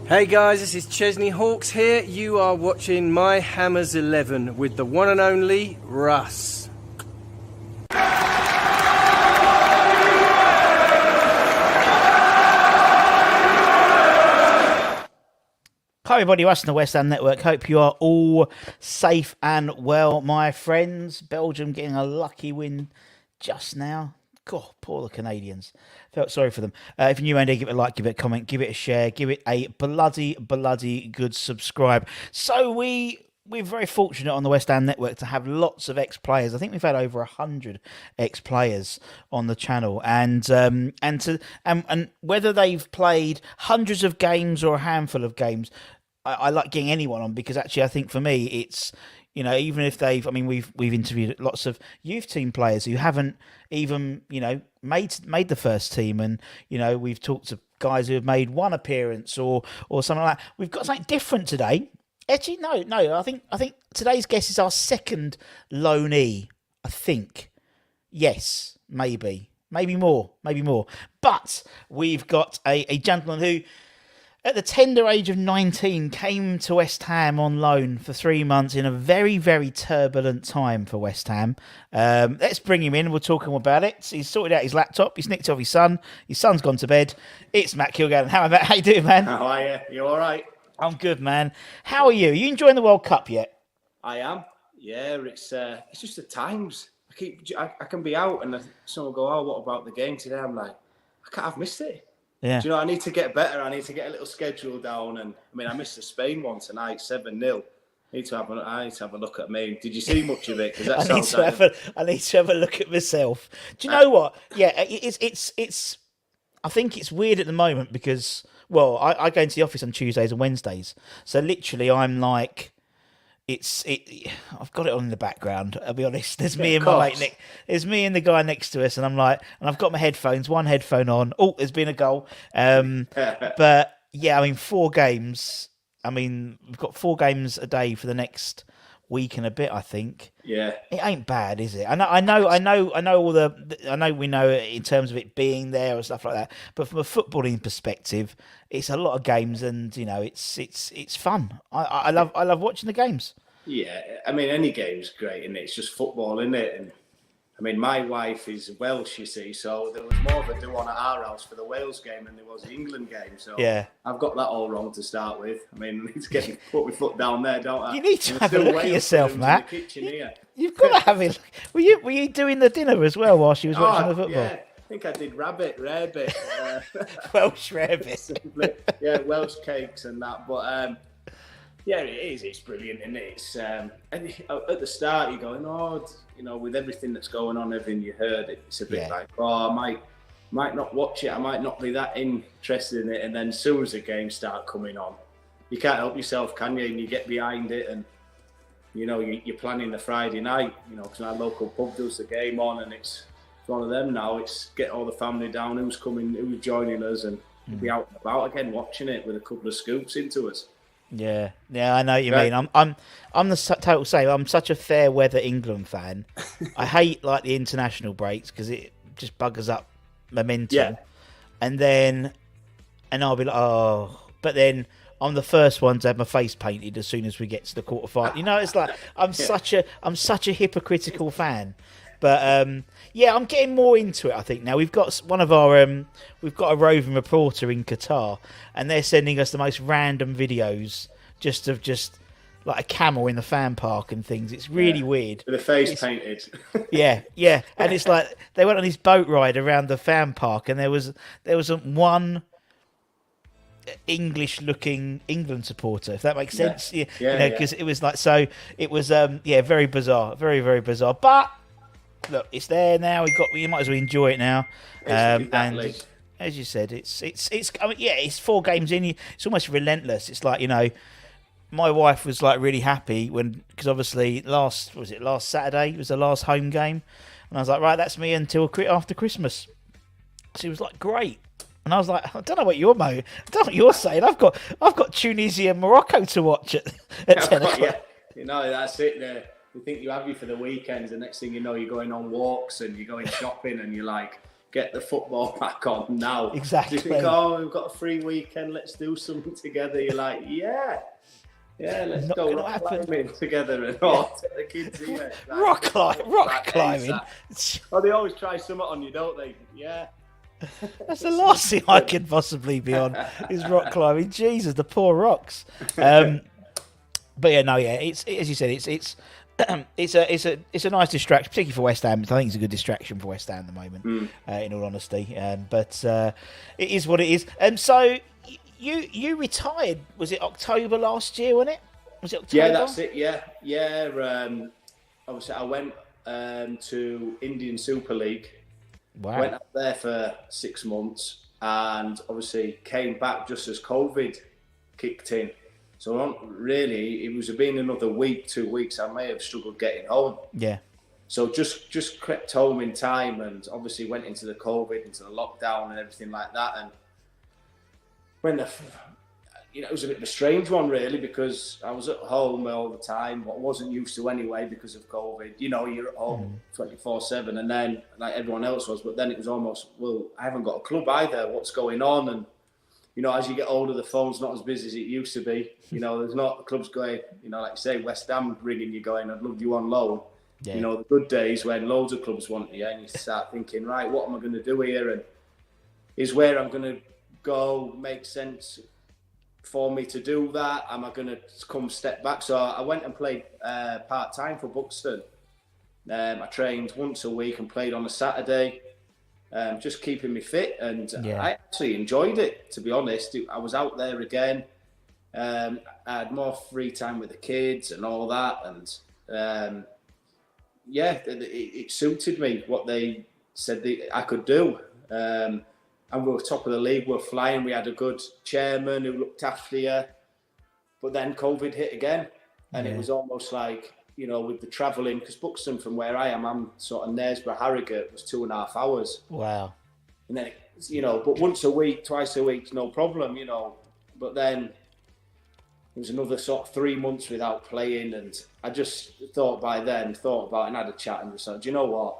Hey guys, this is Chesney Hawks here. You are watching My Hammers 11 with the one and only Russ. Hi everybody, Russ on the West Ham Network. Hope you are all safe and well, my friends. Belgium getting a lucky win just now. God, poor the Canadians. Felt sorry for them. If you're new around here, give it a like, give it a comment, give it a share, give it a bloody good subscribe. So we're very fortunate on the West Ham Network to have lots of ex-players. I think we've had over 100 ex-players on the channel, and whether they've played hundreds of games or a handful of games, I like getting anyone on, because actually I think for me it's, you know, even if we've interviewed lots of youth team players who haven't even, you know, made the first team, and, you know, we've talked to guys who have made one appearance or something like that. We've got something different today. Actually, no. I think today's guest is our second loanee. I think, yes, maybe more. But we've got a gentleman who, at the tender age of 19, came to West Ham on loan for 3 months in a very, very turbulent time for West Ham. Let's bring him in. We'll talk more about it. He's sorted out his laptop. He's nicked off his son. His son's gone to bed. It's Matt Kilgallon. How you doing, man? How are you? You all right? I'm good, man. How are you? Are you enjoying the World Cup yet? I am. Yeah, it's just the times. I can be out and someone will go, "Oh, what about the game today?" I'm like, I've missed it. Yeah. Do you know, I need to get better. I need to get a little schedule down. And I mean, I missed the Spain one tonight, 7-0. I need to have a look at me. Did you see much of it? I need to have a look at myself. Do you know what? Yeah, it's. I think it's weird at the moment because, well, I go into the office on Tuesdays and Wednesdays, so literally I'm like, I've got it on in the background. I'll be honest. There's me and my mate Nick. There's me and the guy next to us, and I'm like, and I've got my headphones, one headphone on. Oh, there's been a goal. But yeah, I mean, 4 games. I mean, we've got 4 games a day for the next week and a bit, I think. Yeah, it ain't bad, is it? I know all the. I know we know in terms of it being there and stuff like that. But from a footballing perspective, it's a lot of games, and you know, it's fun. I love watching the games. Yeah, I mean, any game's great, and it's just football, isn't it? And I mean, my wife is Welsh, you see, so there was more of a do on at our house for the Wales game than there was the England game. So yeah, I've got that all wrong to start with. I mean, I need to put my foot down there, don't I? You need to have a look at yourself, Matt. You've got to have it. Were you doing the dinner as well while she was watching the football? Yeah, I think I did rarebit. Welsh rarebit. Yeah, Welsh cakes and that, but. Yeah, it is. It's brilliant, isn't it? It's and at the start you're going, oh, you know, with everything that's going on, everything you heard, it's a bit like, oh, I might not watch it, I might not be that interested in it, and then as soon as the games start coming on, you can't help yourself, can you? And you get behind it, and you know, you're planning the Friday night, you know, because our local pub does the game on, and it's one of them now. It's get all the family down, who's coming, who's joining us, and be out and about again, watching it with a couple of scoops into us. Yeah, I know what you mean. I'm the total same. I'm such a fair weather England fan. I hate like the international breaks because it just buggers up momentum. Yeah. And I'll be like, oh, but then I'm the first one to have my face painted as soon as we get to the quarterfinal. You know, it's like I'm such a hypocritical fan. But yeah, I'm getting more into it. I think now we've got we've got a roving reporter in Qatar, and they're sending us the most random videos just like a camel in the fan park and things. It's really weird. With a face painted. Yeah, and it's like they went on this boat ride around the fan park, and there was one English-looking England supporter, if that makes sense. Yeah, you know, because it was like it was very bizarre, very very bizarre, but. Look, it's there now. You might as well enjoy it now. And as you said, it's. I mean, it's 4 games in. It's almost relentless. It's like, you know, my wife was like really happy because obviously last Saturday was the last home game, and I was like, right, that's me until after Christmas. She was like, great. And I was like, I don't know what you're saying. I've got Tunisia and Morocco to watch at 10 o'clock. Yeah, you know, that's it. We think you have you for the weekends. The next thing you know, you're going on walks and you're going shopping, and you're like, get the football back on now. Exactly. Do you think, oh, we've got a free weekend, let's do something together? You're like, yeah, let's go rock climbing together and all. Take the kids here. Rock climbing. Oh, they always try something on you, don't they? Yeah. That's the last thing I could possibly be on is rock climbing. Jesus, the poor rocks. But it's as you said, it's it's a nice distraction, particularly for West Ham. I think it's a good distraction for West Ham at the moment, in all honesty. But it is what it is. So you retired? Was it October last year? Wasn't it? Was it October? Yeah, that's it. Yeah. Obviously, I went to Indian Super League. Wow. Went up there for 6 months, and obviously came back just as COVID kicked in. So really, it was been another week, 2 weeks. I may have struggled getting home. Yeah. So just crept home in time, and obviously went into the COVID, into the lockdown, and everything like that. And when it was a bit of a strange one, really, because I was at home all the time, what I wasn't used to anyway because of COVID. You're at home 24/7, and then like everyone else was. But then it was almost, well, I haven't got a club either. What's going on? And as you get older, the phone's not as busy as it used to be. There's not the clubs going. Like you say, West Ham ringing you, going, "I'd love you on loan." Yeah. The good days when loads of clubs want you, and you start thinking, right, what am I going to do here? And is where I'm going to go make sense for me to do that? Am I going to come step back? So I went and played part-time for Buxton. I trained once a week and played on a Saturday, just keeping me fit. And I actually enjoyed it, to be honest. I was out there again. I had more free time with the kids and all that. And it suited me, what they said I could do. And we were top of the league, we were flying, we had a good chairman who looked after you. But then COVID hit again, and it was almost like, with the travelling, because Buxton from where I am, I'm sort of Knaresborough, Harrogate, was 2.5 hours. Wow. And then, but once a week, twice a week, no problem, But then it was another sort of 3 months without playing, and I just thought about it and had a chat and just said, do you know what?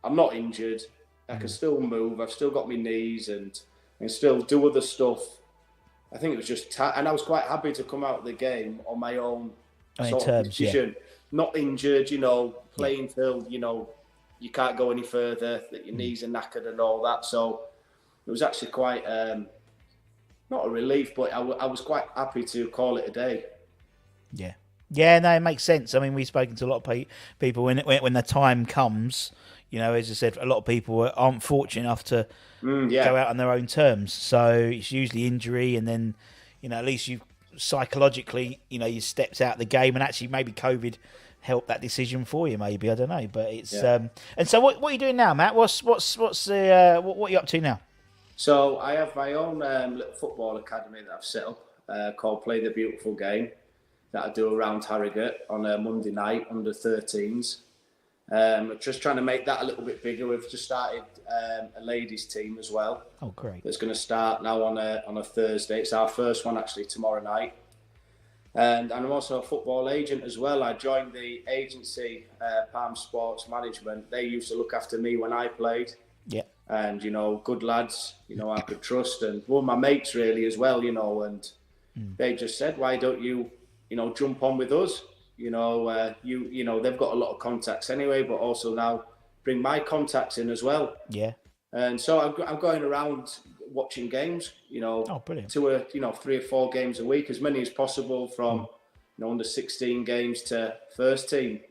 I'm not injured. I can still move. I've still got my knees and still do other stuff. I think it was just, and I was quite happy to come out of the game on my own sort of decision. Yeah. Not injured, playing till, you can't go any further, that your knees are knackered and all that. So it was actually quite, not a relief, but I was quite happy to call it a day. Yeah. Yeah, no, it makes sense. I mean, we've spoken to a lot of people when the time comes. As I said, a lot of people aren't fortunate enough to go out on their own terms. So it's usually injury, and then, at least you psychologically, you stepped out of the game, and actually maybe COVID helped that decision for you. Maybe, I don't know, but it's and so what are you doing now, Matt? What are you up to now? So I have my own little football academy that I've set up called Play the Beautiful Game, that I do around Harrogate on a Monday night under 13s. Just trying to make that a little bit bigger. We've just started a ladies team as well. Oh, great! That's going to start now on a Thursday. It's our first one actually tomorrow night. And I'm also a football agent as well. I joined the agency, Palm Sports Management. They used to look after me when I played. Yeah. And good lads, I could trust, and one of my mates really as well, and they just said, why don't you, jump on with us? They've got a lot of contacts anyway, but also now bring my contacts in as well. Yeah. And so I'm going around watching games, brilliant. 3 or 4 games a week, as many as possible, from under 16 games to first team.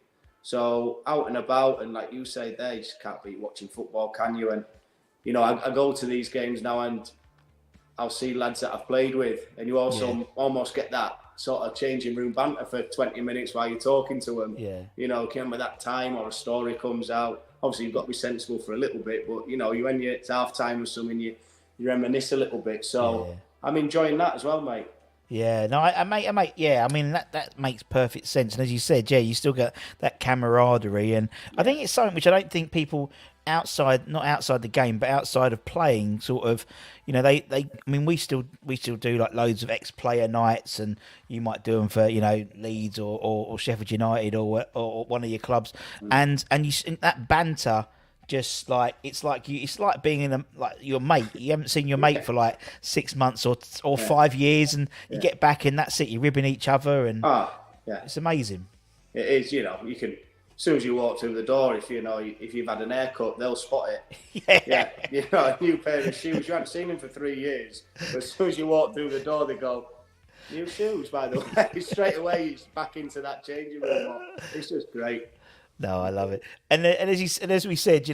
So out and about, and like you say there, you just can't beat watching football, can you? And I go to these games now, and I'll see lads that I've played with, and you also almost get that sort of changing room banter for 20 minutes while you're talking to them. Yeah. Came with that time, or a story comes out. Obviously, you've got to be sensible for a little bit, but when it's half time or something, you reminisce a little bit. So I'm enjoying that as well, mate. Yeah, no, mate. Yeah, I mean that makes perfect sense. And as you said, you still get that camaraderie, and I think it's something which I don't think people not outside the game, but outside of playing, sort of, I mean, we still do like loads of ex-player nights, and you might do them for Leeds or Sheffield United or one of your clubs, and that banter just like it's like being in like your mate. You haven't seen your mate for like 6 months or 5 years, and you get back and that's it. You're ribbing each other, and it's amazing. It is, you can. As soon as you walk through the door, if you've had an haircut, they'll spot it. Yeah, a new pair of shoes. You haven't seen them for 3 years, but as soon as you walk through the door, they go, "New shoes, by the way." Straight away, he's back into that changing room. It's just great. No, I love it. And as we said,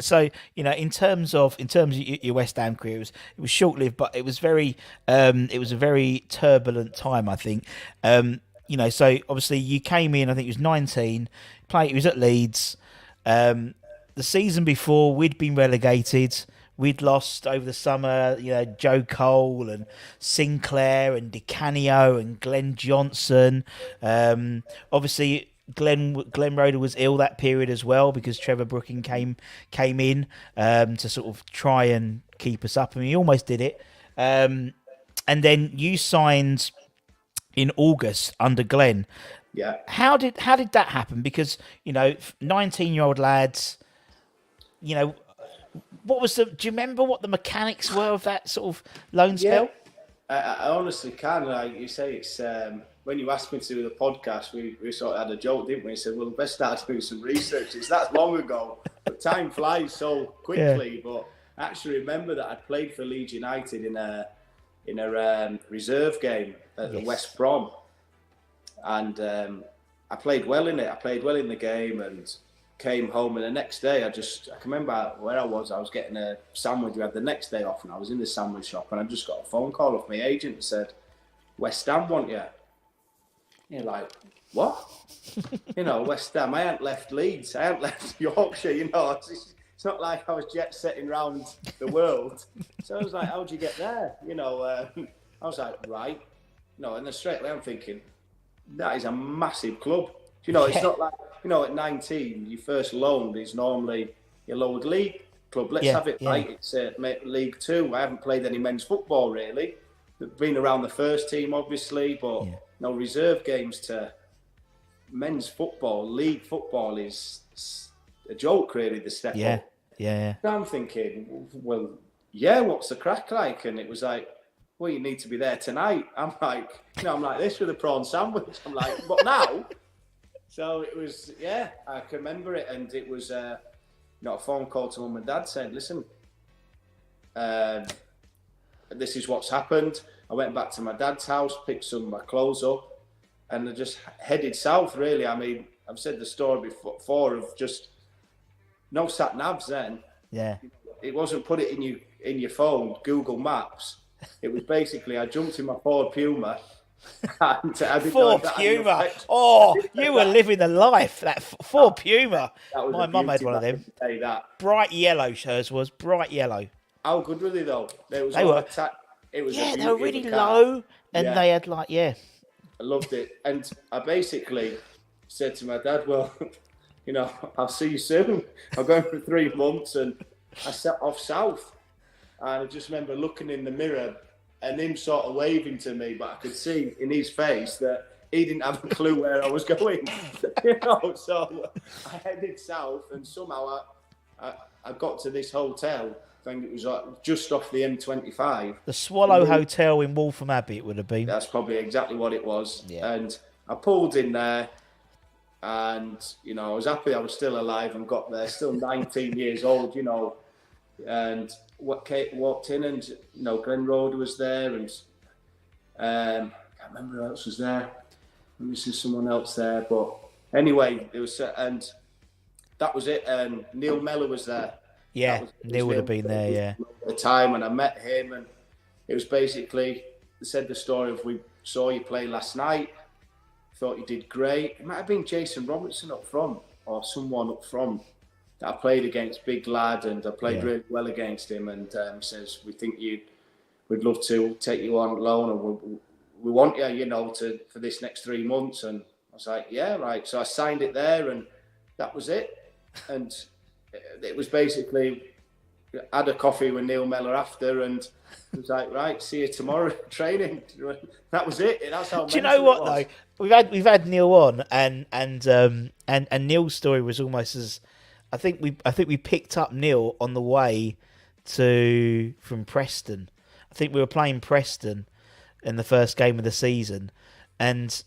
so in terms of your West Ham career, it was short lived, but it was a very turbulent time, I think. So obviously you came in, I think it was 19. It was at Leeds. The season before, we'd been relegated. We'd lost over the summer, Joe Cole and Sinclair and Di Canio and Glenn Johnson. Obviously, Glenn Roeder was ill that period as well because Trevor Brooking came in to sort of try and keep us up. I mean, he almost did it. And then you signed in August under Glenn. Yeah. How did that happen? Because 19-year-old lads, what was do you remember what the mechanics were of that sort of loan spell? I honestly can. Like you say, it's when you asked me to do the podcast, we sort of had a joke, didn't we? We said, well, best start doing some research. It's that long ago, but time flies so quickly. Yeah. But I actually remember that I played for Leeds United in a reserve game at the West Brom, and I played well in it. I played well in the game and came home, and the next day I can remember where I was getting a sandwich. We had the next day off and I was in the sandwich shop and I just got a phone call off my agent that said, "West Ham want you." You're like, what? West Ham. I hadn't left Leeds. I hadn't left Yorkshire. It's not like I was jet setting around the world. So I was like, how'd you get there? I was like, right. And then straight away I'm thinking, that is a massive club. It's not like, at 19, your first loan is normally your lower league club. Let's have it right. It's League Two. I haven't played any men's football really. Been around the first team, obviously, but no reserve games to men's football. League football is a joke, really, the step up. Yeah. So I'm thinking, well, what's the crack like? And it was like, well, you need to be there tonight. I'm like, I'm like this with a prawn sandwich. I'm like, but now? So it was, I can remember it. And it was a phone call to mum and dad saying, listen, this is what's happened. I went back to my dad's house, picked some of my clothes up, and I just headed south, really. I mean, I've said the story before of just no sat navs then. Yeah. It wasn't put it in your phone, Google Maps. It was basically I jumped in my Ford Puma. And Ford Puma. Oh, you were living the life. That Ford Puma. My mum had one of them. Bright yellow. Hers was bright yellow. How good were they though? They were. It was. Yeah, they were really low, and they had I loved it, and I basically said to my dad, "Well, I'll see you soon. I'm going for 3 months," and I set off south, and I just remember looking in the mirror and him sort of waving to me, but I could see in his face that he didn't have a clue where I was going. So I headed south, and somehow I got to this hotel. I think it was just off the M25. The Swallow Hotel in Waltham Abbey, it would have been. That's probably exactly what it was. Yeah. And I pulled in there, and I was happy I was still alive and got there. Still 19 years old, and walked in, and Glenn Roeder was there, and I can't remember who else was there. I'm missing someone else there, but anyway, it was, and that was it. And Neil Mellor was there. Yeah, Neil would have been there. Yeah, at the time when I met him, and it was basically said the story of we saw you play last night. Thought you did great. It might have been Jason Robertson up front or someone up front that I played against, big lad, and I played really well against him. And says we think we'd love to take you on loan, and we want you, for this next 3 months. And I was like, yeah, right. So I signed it there, and that was it. And it was basically had a coffee with Neil Mellor after, and it was like, right, see you tomorrow training. That was it. That's how. Do you know what though? We've had Neil on, and Neil's story was almost as I think we picked up Neil on the way from Preston. I think we were playing Preston in the first game of the season, and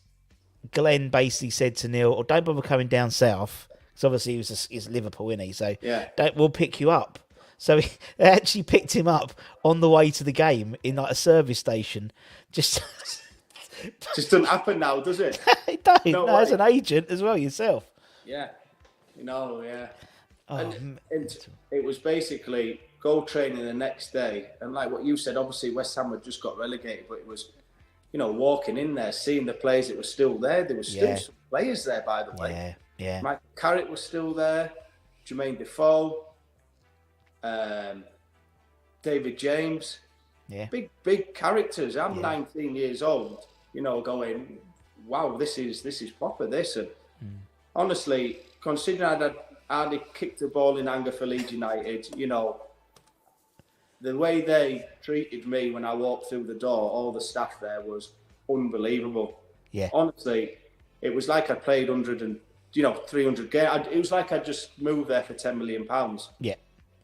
Glenn basically said to Neil, "Oh, don't bother coming down south." Because obviously he's Liverpool, isn't he? So we'll pick you up. So they actually picked him up on the way to the game in like a service station. Just doesn't happen now, does it? It don't. No, as an agent as well yourself. Yeah, yeah. Oh, and it was basically go training the next day, and like what you said, obviously West Ham had just got relegated, but it was, walking in there, seeing the players that were still there. There were still some players there, by the way. Yeah. Mike Carrick was still there, Jermaine Defoe, David James. Yeah. Big characters. I'm 19 years old, going, wow, this is proper, this. And honestly, considering I'd kicked the ball in anger for Leeds United, the way they treated me when I walked through the door, all the staff there, was unbelievable. Yeah. Honestly, it was like I played 300 games. It was like I just moved there for £10 million. Yeah.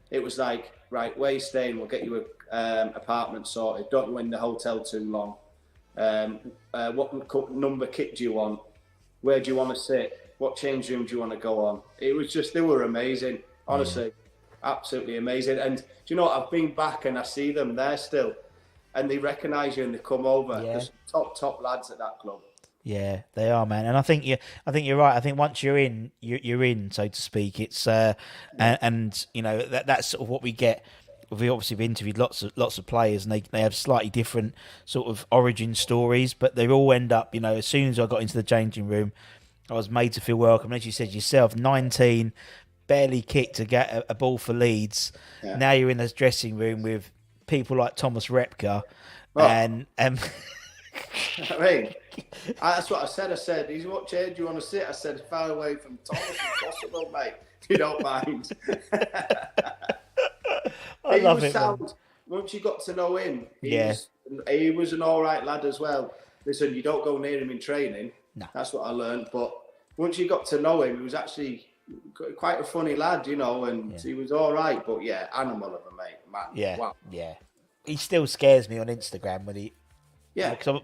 It was like, right, where you staying? We'll get you an apartment sorted. Don't you in the hotel too long. What number kit do you want? Where do you want to sit? What change room do you want to go on? It was just, they were amazing. Honestly, absolutely amazing. And do you know what? I've been back and I see them there still. And they recognise you and they come over. Yeah. There's top lads at that club. Yeah, they are, man. And I think you're right. I think once you're in, you're in, so to speak. It's and that's sort of what we get. We've obviously interviewed lots of players, and they have slightly different sort of origin stories, but they all end up. As soon as I got into the changing room, I was made to feel welcome. As you said yourself, 19, barely kicked to get a ball for Leeds. Yeah. Now you're in this dressing room with people like Thomas Repka, and I mean, that's what I said. I said, what chair do you want to sit? I said, far away from Thomas if possible, mate. If you don't mind. I love it. Once you got to know him, he was an all right lad as well. Listen, you don't go near him in training. No. That's what I learned. But once you got to know him, he was actually quite a funny lad, and he was all right. But animal of a mate, man. Yeah, wow. Yeah. He still scares me on Instagram when he. Yeah, because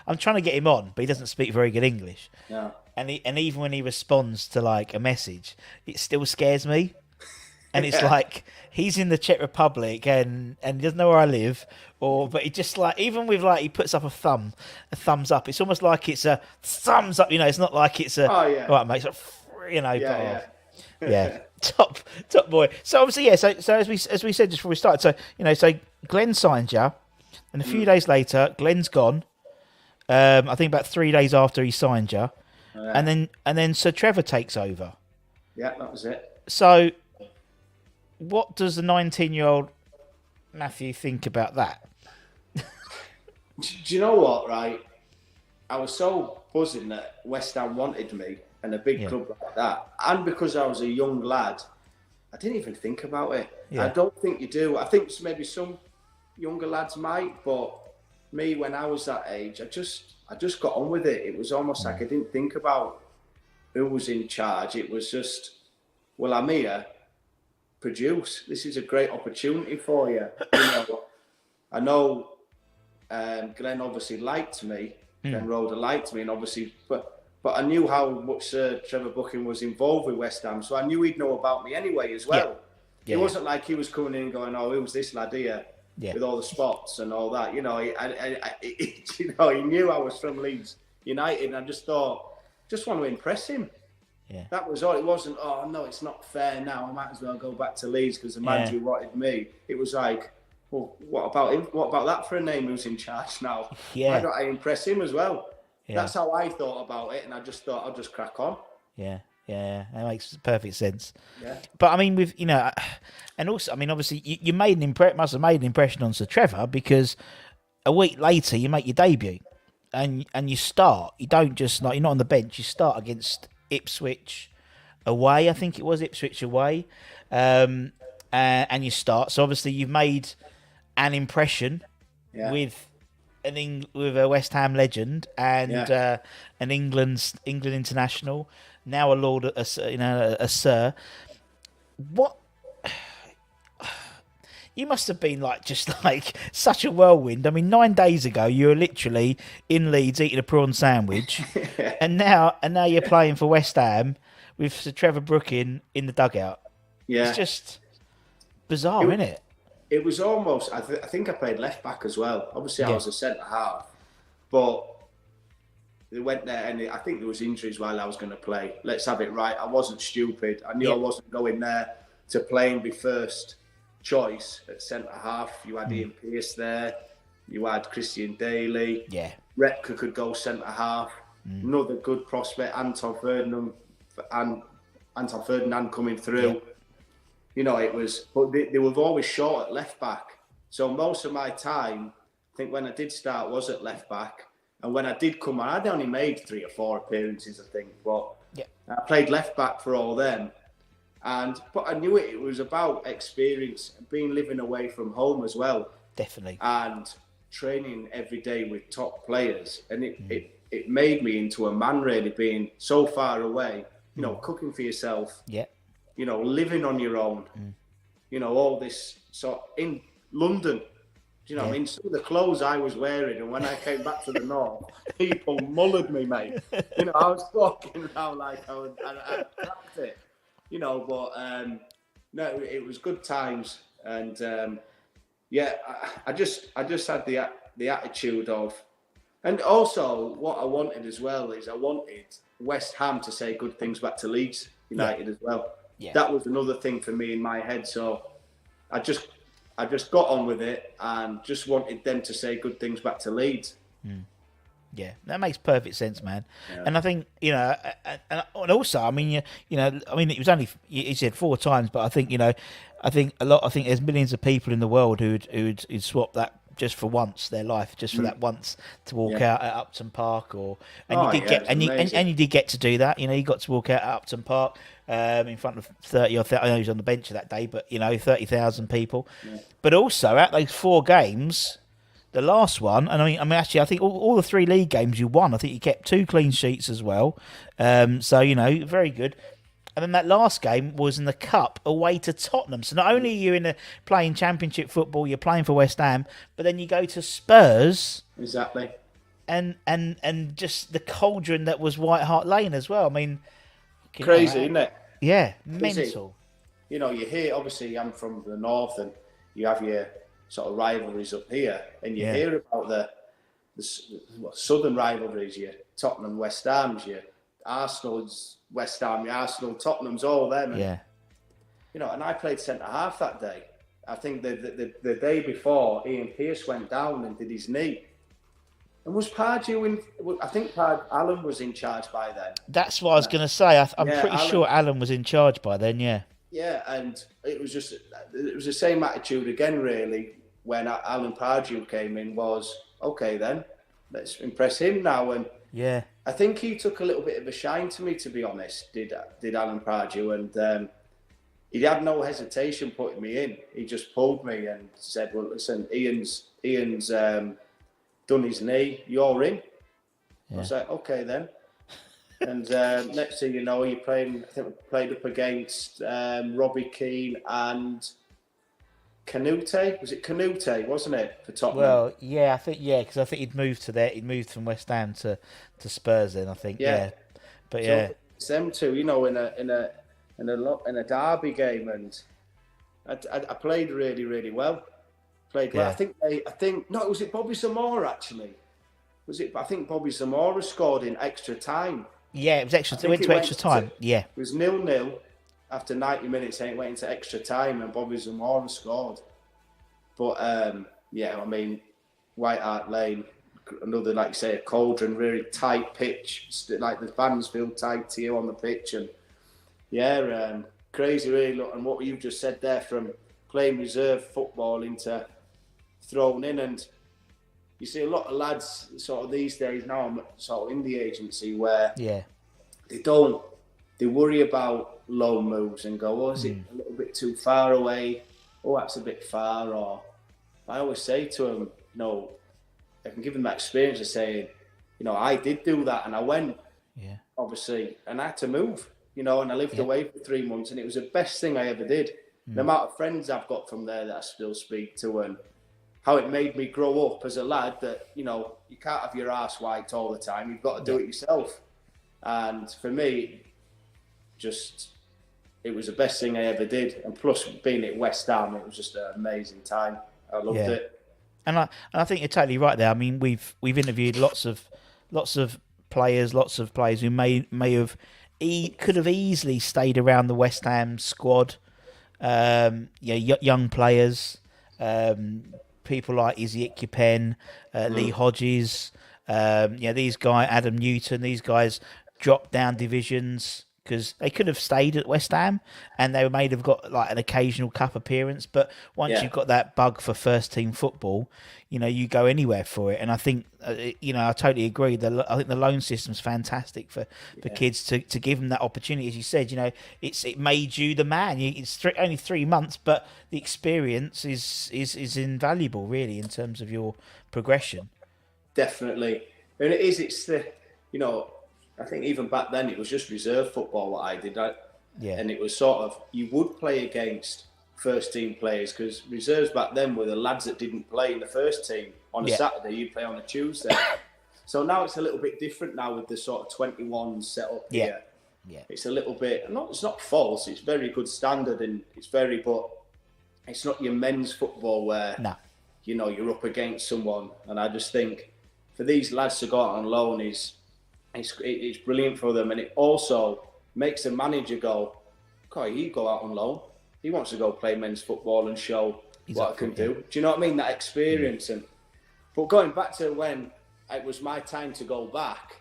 I'm trying to get him on, but he doesn't speak very good English. Yeah, and even when he responds to like a message, it still scares me. And it's like he's in the Czech Republic and he doesn't know where I live, but he just like even with like he puts up a thumbs up. It's almost like it's a thumbs up. It's not like it's a right, mate. Top boy. So obviously, So as we said just before we started, so Glenn signed you. And a few days later, Glenn's gone. I think about 3 days after he signed you, and then Sir Trevor takes over. Yeah, that was it. So, what does the 19-year-old Matthew think about that? Do you know what? Right, I was so buzzing that West Ham wanted me, and a big club like that, and because I was a young lad, I didn't even think about it. Yeah. I don't think you do. I think maybe some younger lads might, but me, when I was that age, I just got on with it. It was almost like I didn't think about who was in charge. It was just, well, I'm here, produce. This is a great opportunity for you. I know Glenn obviously liked me, Glenn Roeder liked me, and obviously, but I knew how much Trevor Bucking was involved with West Ham, so I knew he'd know about me anyway as well. Yeah. It wasn't like he was coming in and going, oh, who's this lad here? Yeah. With all the spots and all that, he knew I was from Leeds United, and I just thought, just want to impress him. Yeah, that was all. It wasn't, oh no, it's not fair now. I might as well go back to Leeds because the manager wanted me. It was like, well, what about him? What about that for a name who's in charge now? Yeah, why don't I impress him as well? Yeah. That's how I thought about it, and I just thought I'll just crack on. Yeah. Yeah, that makes perfect sense. Yeah. But I mean, with and also, I mean, obviously, you must have made an impression on Sir Trevor, because a week later you make your debut, and you start. You don't just you're not on the bench. You start against Ipswich away. I think it was Ipswich away, and you start. So obviously, you've made an impression with a West Ham legend and an England international. Now a Lord, a Sir. what you must have been like, just like such a whirlwind. I mean, 9 days ago you were literally in Leeds eating a prawn sandwich, and now you're playing for West Ham with Sir Trevor Brook in the dugout. Yeah. It's just bizarre, isn't it? It was almost. I think I played left back as well. Obviously, I was a centre half, but they went there, and I think there was injuries while I was going to play. Let's have it right. I wasn't stupid. I knew I wasn't going there to play and be first choice at centre half. You had Ian Pearce there. You had Christian Daly. Yeah. Repka could go centre half. Another good prospect, Anton Ferdinand coming through. Yeah. You know, it was, but they were always short at left back. So most of my time, I think when I did start, was at left back. And when I did come on, I'd only made 3 or 4 appearances, I think. But I played left back for all them. But I knew it was about experience, being living away from home as well. Definitely. And training every day with top players. And it made me into a man, really, being so far away, you know, cooking for yourself. Yeah. You know, living on your own, you know, all this. So in London, you know, I mean, some of the clothes I was wearing, and when I came back to the north, people mullered me, mate. You know, I was walking around like I cracked it, you know, but no, it was good times. And I just had the attitude of, and also what I wanted as well is I wanted West Ham to say good things back to Leeds United as well. Yeah. That was another thing for me in my head. So I just got on with it and just wanted them to say good things back to Leeds. Yeah, that makes perfect sense, man. Yeah. And I think, you know, and also, I mean, it was only, you said 4 times, but I think, you know, I think there's millions of people in the world who'd swap that just for once their life, just for that once to walk out at Upton Park, you did get to do that. You know, you got to walk out at Upton Park in front of 30 or 30, I know he was on the bench that day, but you know, 30,000 people. Yeah. But also at those 4 games, the last one, and I mean, actually, I think all the 3 league games you won. I think you kept 2 clean sheets as well. So you know, very good. And then that last game was in the Cup away to Tottenham. So not only are you playing Championship football, you're playing for West Ham, but then you go to Spurs. Exactly. And just the cauldron that was White Hart Lane as well. I mean, crazy, isn't it? Yeah, mental. You know, you hear, obviously, I'm from the north, and you have your sort of rivalries up here, and you hear about the southern rivalries, your Tottenham, West Ham's, your Arsenal's, West Ham, Arsenal, Tottenham's, all them. And, you know, and I played centre half that day. I think the day before, Ian Pearce went down and did his knee. And was Pardew in? I think Alan was in charge by then. That's what I was going to say. I'm pretty sure Alan was in charge by then. Yeah. Yeah, and it was the same attitude again, really. When Alan Pardew came in, was okay. Then let's impress him now. And I think he took a little bit of a shine to me, to be honest. Did Alan Pardew, and he had no hesitation putting me in. He just pulled me and said, "Well, listen, Ian's done his knee. You're in." I was like, "Okay then." And next thing you know, I think we played up against Robbie Keane and Canute. Was it Canute, wasn't it, for Tottenham? Well, yeah, because I think he'd moved to there. He'd moved from West Ham to Spurs then, I think. Yeah. But so it's them two, you know, in a derby game, and I played really, really well. Played well. I think no, was it Bobby Zamora actually? I think Bobby Zamora scored in extra time. Yeah, it was extra. It went to extra time. It was 0-0 after 90 minutes. It went into extra time, and Bobby Zamora scored. But I mean, White Hart Lane, another, like you say, a cauldron, really tight pitch. Like the fans feel tight to you on the pitch, and crazy really. Look, and what you just said there, from playing reserve football into thrown in, and you see a lot of lads sort of these days now, I'm sort of in the agency, where they worry about low moves and go, is it a little bit too far away? Oh, that's a bit far. Or I always say to them, I can give them that experience of saying, I did do that and I went, obviously, and I had to move. you know, and I lived away for 3 months, and it was the best thing I ever did. The amount of friends I've got from there that I still speak to, and how it made me grow up as a lad that, you know, you can't have your arse wiped all the time. You've got to do it yourself. And for me, it was the best thing I ever did. And plus, being at West Ham, it was just an amazing time. I loved it. And I think you're totally right there. I mean, we've interviewed lots of players who may have could have easily stayed around the West Ham squad. Young players, people like Izzy Ickpen, Lee Hodges, these guys, Adam Newton, these guys dropped down divisions because they could have stayed at West Ham and they may have got like an occasional cup appearance. But once you've got that bug for first team football, you know, you go anywhere for it. And I think, I totally agree. I think the loan system's fantastic for kids to give them that opportunity. As you said, you know, it made you the man. It's only 3 months, but the experience is invaluable, really, in terms of your progression. Definitely. And it's the, you know, I think even back then it was just reserve football what I did. And it was sort of, you would play against first team players because reserves back then were the lads that didn't play in the first team. On a Saturday, you'd play on a Tuesday. So now it's a little bit different now with the sort of 21 set up here. Yeah. It's a little bit, it's not false, it's very good standard and but it's not your men's football where, you know, you're up against someone. And I just think for these lads to go out on loan it's brilliant for them, and it also makes the manager go, "Okay, he go out on loan. He wants to go play men's football and show what I can do." Do you know what I mean? That experience. But going back to when it was my time to go back,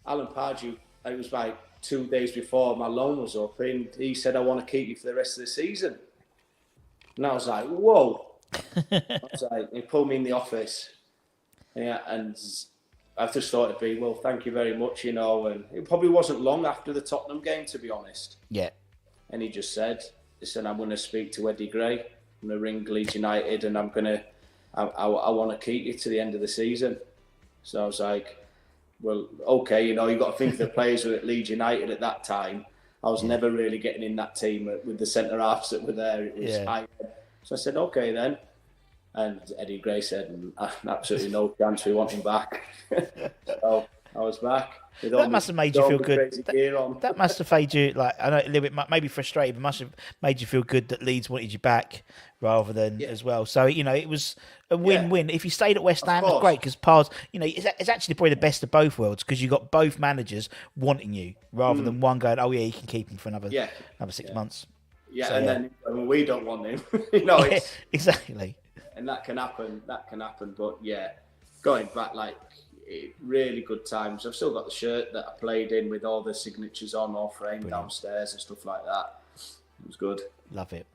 Alan Pardew, it was like 2 days before my loan was up, and he said, "I want to keep you for the rest of the season." And I was like, "Whoa!" He pulled me in the office, and I just thought it'd be, well, thank you very much, you know, and it probably wasn't long after the Tottenham game, to be honest. Yeah. And he just said, listen, I'm going to speak to Eddie Gray, I'm going to ring Leeds United, and I want to keep you to the end of the season. So I was like, well, okay, you know, you've got to think the players were at Leeds United at that time. I was never really getting in that team with the centre-halves that were there. It was high. So I said, okay then. And Eddie Gray said, absolutely no chance we want him back. So I was back. That must have made you feel good. That must have made you, like, I know, a little bit maybe frustrated, but must have made you feel good that Leeds wanted you back rather than as well. So, you know, it was a win-win. If you stayed at West Ham, it's great because Pars, you know, it's actually probably the best of both worlds because you got both managers wanting you rather than one going, oh, yeah, you can keep him for another 6 months. Yeah, so, and then when we don't want him, you know, exactly. And that can happen. But going back, like, really good times. I've still got the shirt that I played in with all the signatures on, all framed downstairs and stuff like that. It was good. Love it.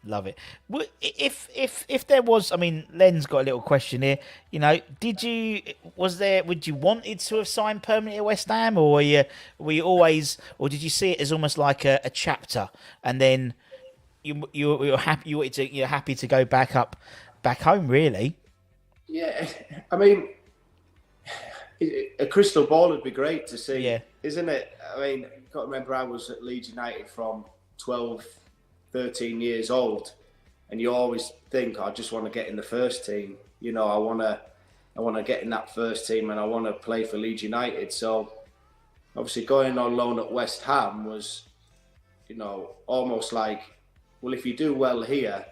If there was, I mean, Len's got a little question here. You know, would you wanted to have signed permanently at West Ham, or were you always, or did you see it as almost like a chapter, and then you're happy to go back home, really? Yeah, I mean, a crystal ball would be great to see, isn't it? I mean, you've got to remember I was at Leeds United from 12, 13 years old, and you always think, I just want to get in the first team. You know, I want to get in that first team, and I want to play for Leeds United. So, obviously, going on loan at West Ham was, you know, almost like, well, if you do well here,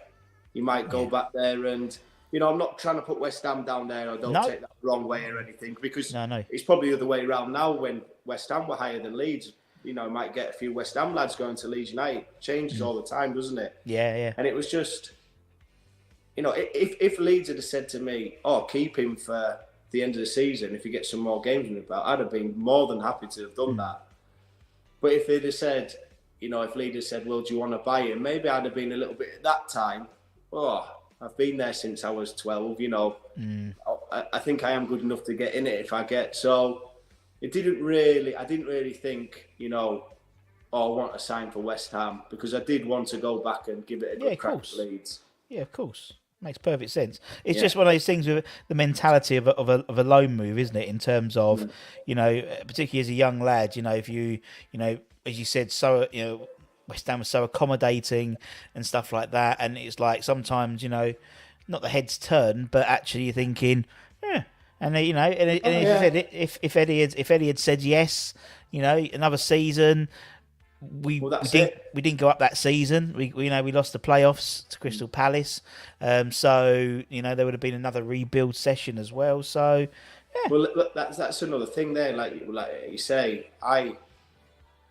you might go back there and, you know, I'm not trying to put West Ham down there, or don't take that the wrong way or anything, because it's probably the other way around now. When West Ham were higher than Leeds, you know, might get a few West Ham lads going to Leeds United. Changes all the time, doesn't it? Yeah. And it was just, you know, if Leeds had said to me, oh, keep him for the end of the season, if you get some more games in the belt, I'd have been more than happy to have done that. But if they'd have said, you know, if Leeds had said, well, do you want to buy him? Maybe I'd have been a little bit at that time, I've been there since I was 12, you know. I think I am good enough to get in it if I get. So I didn't really think, you know, I want to sign for West Ham, because I did want to go back and give it a good crack at Leeds. Yeah, of course. Makes perfect sense. It's just one of those things with the mentality of a loan move, isn't it? In terms of, you know, particularly as a young lad, you know, if you as you said, West Ham was so accommodating and stuff like that. And it's like sometimes, not the heads turn, but actually you're thinking, yeah. And as you said, if Eddie had said yes, another season. We didn't go up that season. We lost the playoffs to Crystal Palace, so there would have been another rebuild session as well. So, yeah. Well, look, that's another thing there. Like you say,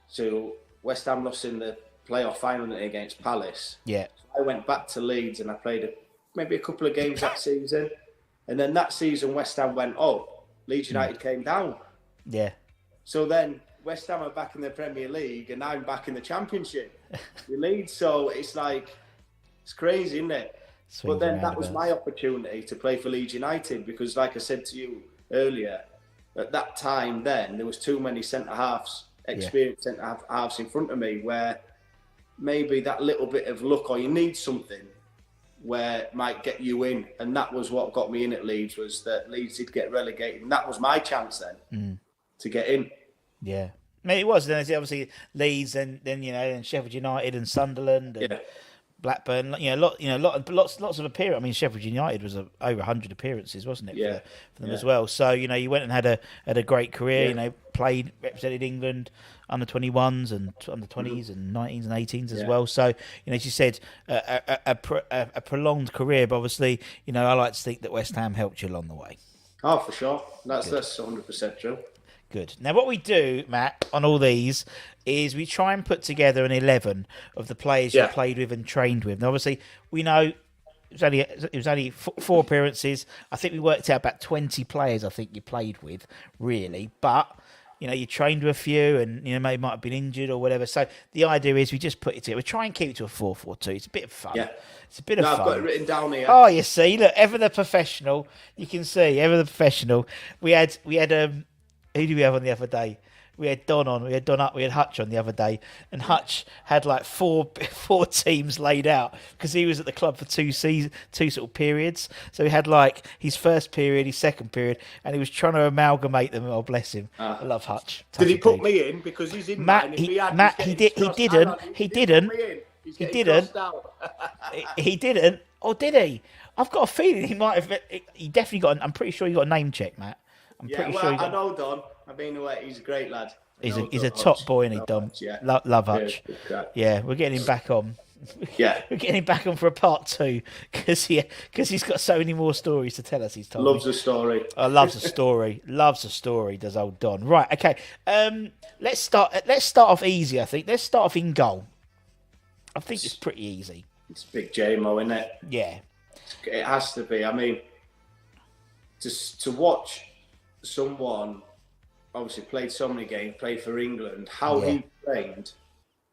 so West Ham lost in the playoff final against Palace. Yeah, so I went back to Leeds and I played maybe a couple of games that season, and then that season West Ham went, Leeds United came down. Yeah. So then West Ham are back in the Premier League and I'm back in the Championship with Leeds. So it's crazy, isn't it? But then that was my opportunity to play for Leeds United because, like I said to you earlier, at that time then, there was too many centre-halves, experienced centre-halves in front of me where maybe that little bit of luck or you need something where it might get you in. And that was what got me in at Leeds, was that Leeds did get relegated. And that was my chance then to get in. Yeah, I mean, it was. Then obviously Leeds, and Sheffield United and Sunderland and Blackburn. Lots of appearances. I mean, Sheffield United was over 100 appearances, wasn't it? For them as well. So you went and had a great career. Yeah. Played, represented England under 21s and under 20s and 19s and 18s as well. So as you said, a prolonged career. But obviously, I like to think that West Ham helped you along the way. Oh, for sure. That's 100% true. Good. Now, what we do, Matt, on all these is we try and put together an 11 of the players you played with and trained with. Now, obviously, we know it was only 4 appearances. I think we worked out about 20 players. I think you played with, really, but you trained with a few, and maybe might have been injured or whatever. So the idea is we just put it together. We try and keep it to a 4-4-2. It's a bit of fun. Yeah. It's a bit of fun. I've got it written down here. Oh, you see, look, ever the professional. You can see, ever the professional. We had who did we have on the other day? We had Don on. We had Don up. We had Hutch on the other day, and Hutch had like four teams laid out because he was at the club for 2 sort of periods. So he had like his first period, his second period, and he was trying to amalgamate them. Oh, bless him! I love Hutch. Did he put me in because he's in? Matt, he didn't. He didn't. Or did he? I've got a feeling he might have. He definitely got. I'm pretty sure he got a name check, Matt. I know Don. I've been away. He's a great lad. He's a top boy, isn't he, Dom? Yeah. Love Hutch. Yeah, we're getting him back on. Yeah, we're getting him back on for a part 2 because he's got so many more stories to tell us. He's told loves a story. Loves a story. Loves a story. Does old Don? Right. Okay. Let's start off easy. I think. Let's start off in goal. I think it's pretty easy. It's Big J-Mo, isn't it? Yeah. It has to be. I mean, to watch someone obviously played so many games, played for England, how he trained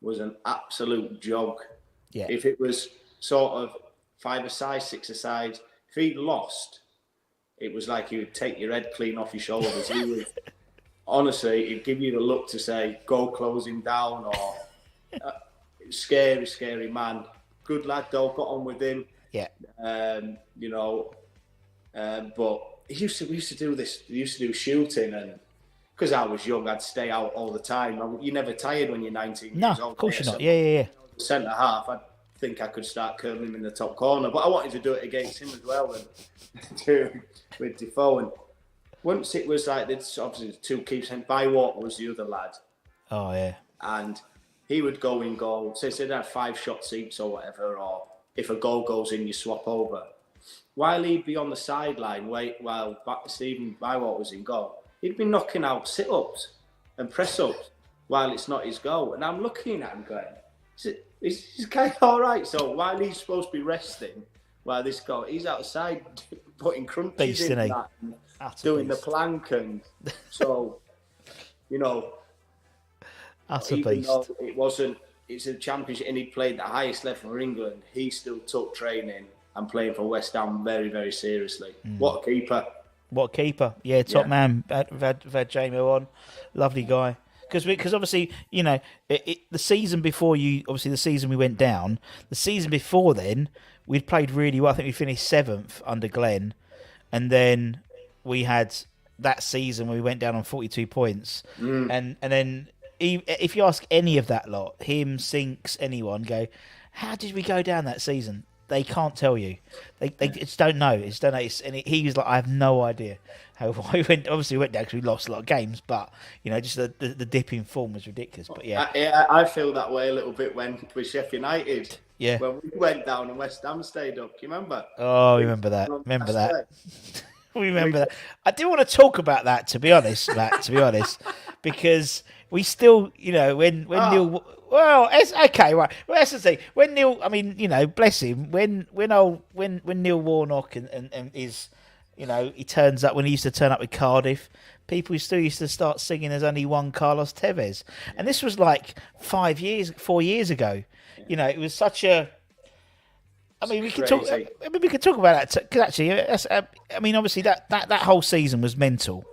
was an absolute joke. Yeah. If it was sort of 5-a-side, 6-a-side, if he lost, it was like he would take your head clean off your shoulders. He would, honestly, he'd give you the look to say, go close him down, or scary, scary man. Good lad though, got on with him. Yeah. But we used to do this. We used to do shooting, and because I was young, I'd stay out all the time. You're never tired when you're 19 years old. No, of course you're not. Yeah. Centre half, I think I could start curling him in the top corner, but I wanted to do it against him as well, and with Defoe. And once it was like this, obviously the 2 keeps, and Bywalk was the other lad. Oh yeah. And he would go in goal. So they'd have 5 shots each or whatever, or if a goal goes in, you swap over. While he'd be on the sideline, while Stephen Bywalk was in goal, he'd be knocking out sit-ups and press-ups while it's not his goal. And I'm looking at him going, he's kind of all right. So while he's supposed to be resting, while this goal, he's outside putting crunchies in that, and doing the plank. And so, Utter even beast. though it's a championship and he played the highest level for England, he still took training and playing for West Ham very, very seriously. What a keeper. What a keeper. Yeah, top man. We've had J-Mo on. Lovely guy. Because obviously, the season before the season we went down, the season before then, we'd played really well. I think we finished 7th under Glenn. And then we had that season where we went down on 42 points. And then if you ask any of that lot, him, Sinks, anyone, go, how did we go down that season? They can't tell you. They just don't know. He was like, I have no idea how we went. Obviously, we went down because we lost a lot of games, but just the dip in form was ridiculous. But I feel that way a little bit with Sheffield United. Yeah. When we went down and West Ham stayed up. Do you remember? Oh, remember that. We remember that. I do want to talk about that, to be honest, Matt. To be honest, because we still, when Neil. Well, it's okay, right. Well, that's the thing. When Neil, bless him. When Neil Warnock and is, he turns up when he used to turn up with Cardiff. People still used to start singing "There's only one Carlos Tevez," and this was like 4 years ago. It was such a. We can talk. We can talk about that because actually, obviously that whole season was mental.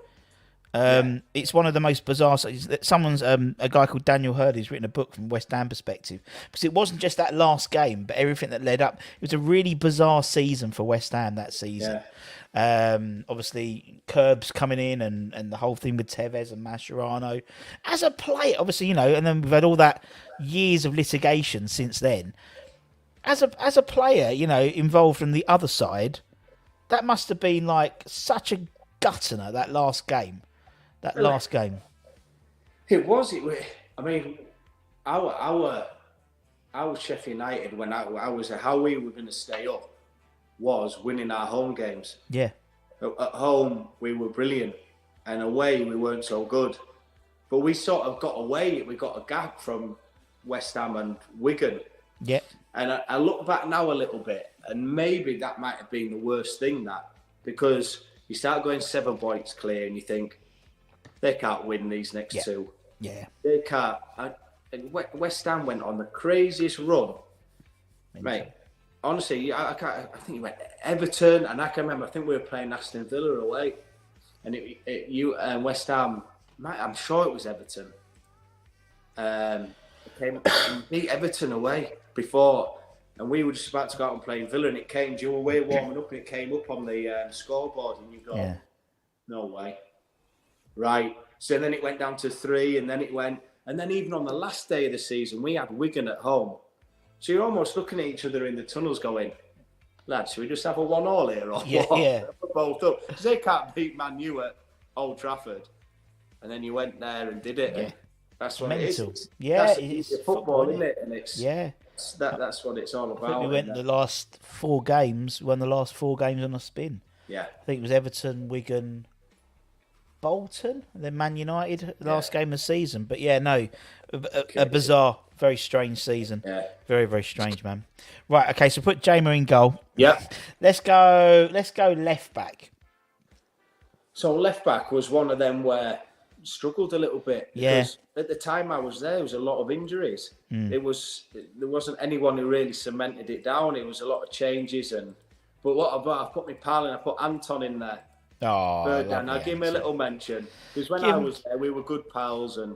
It's one of the most bizarre. Someone's a guy called Daniel Hurd has written a book from West Ham perspective because it wasn't just that last game, but everything that led up. It was a really bizarre season for West Ham that season. Yeah. Obviously, Curbs coming in and the whole thing with Tevez and Mascherano as a player. Obviously, and then we've had all that years of litigation since then. As a player, involved from the other side, that must have been like such a guttener that last game. It was. Our Sheffield United when I was how we were going to stay up was winning our home games. Yeah. At home we were brilliant, and away we weren't so good. But we sort of got away. We got a gap from West Ham and Wigan. Yeah. And I look back now a little bit, and maybe that might have been the worst thing because you start going 7 points clear, and you think they can't win these next two. Yeah, they can't. And West Ham went on the craziest run, mate. Honestly, I think you went Everton, and I can remember. I think we were playing Aston Villa away, and you and West Ham. I'm sure it was Everton. Came and beat Everton away before, and we were just about to go out and play Villa, and it came. You were way warming up, and it came up on the scoreboard, and you go, no way, right? So then it went down to 3, and then it went, and then even on the last day of the season, we had Wigan at home. So you're almost looking at each other in the tunnels, going, lads, should we just have a 1-1 here or what? Yeah. Both up, because they can't beat Man U at Old Trafford, and then you went there and did it. And that's what mental. It is. It's football, isn't it? And it's that's what it's all I about. think we went the last 4 games. Won the last 4 games on a spin. Yeah, I think it was Everton, Wigan, Bolton, and then Man United last game of the season. But a bizarre, very strange season. Yeah, very very strange, man. Right, okay, so put Jamer in goal. Yeah, let's go left back. So left back was one of them where struggled a little bit because at the time I was there was a lot of injuries. There wasn't anyone who really cemented it down. It was a lot of changes but I put my pal in. I put Anton in there. And I'll give him a little mention because when I was there we were good pals, and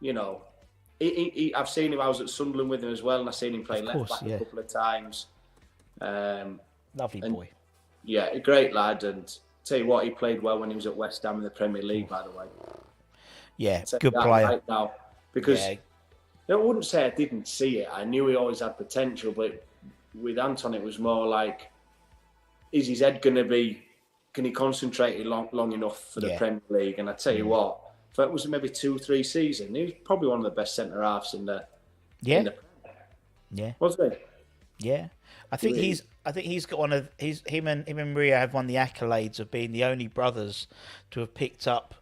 I've seen him. I was at Sunderland with him as well, and I've seen him play left back a couple of times. Lovely boy. Yeah, a great lad, and tell you what, he played well when he was at West Ham in the Premier League, by the way. Yeah, good player. Right now, because I wouldn't say I didn't see it. I knew he always had potential, but with Anton, it was more like, is his head going to be? Can he concentrate long enough for the Premier League? And I tell you what, if it was maybe 2-3 seasons, he was probably one of the best centre halves in the. Yeah. Wasn't he? Yeah, I think he's got one of him and Maria have won the accolades of being the only brothers to have picked up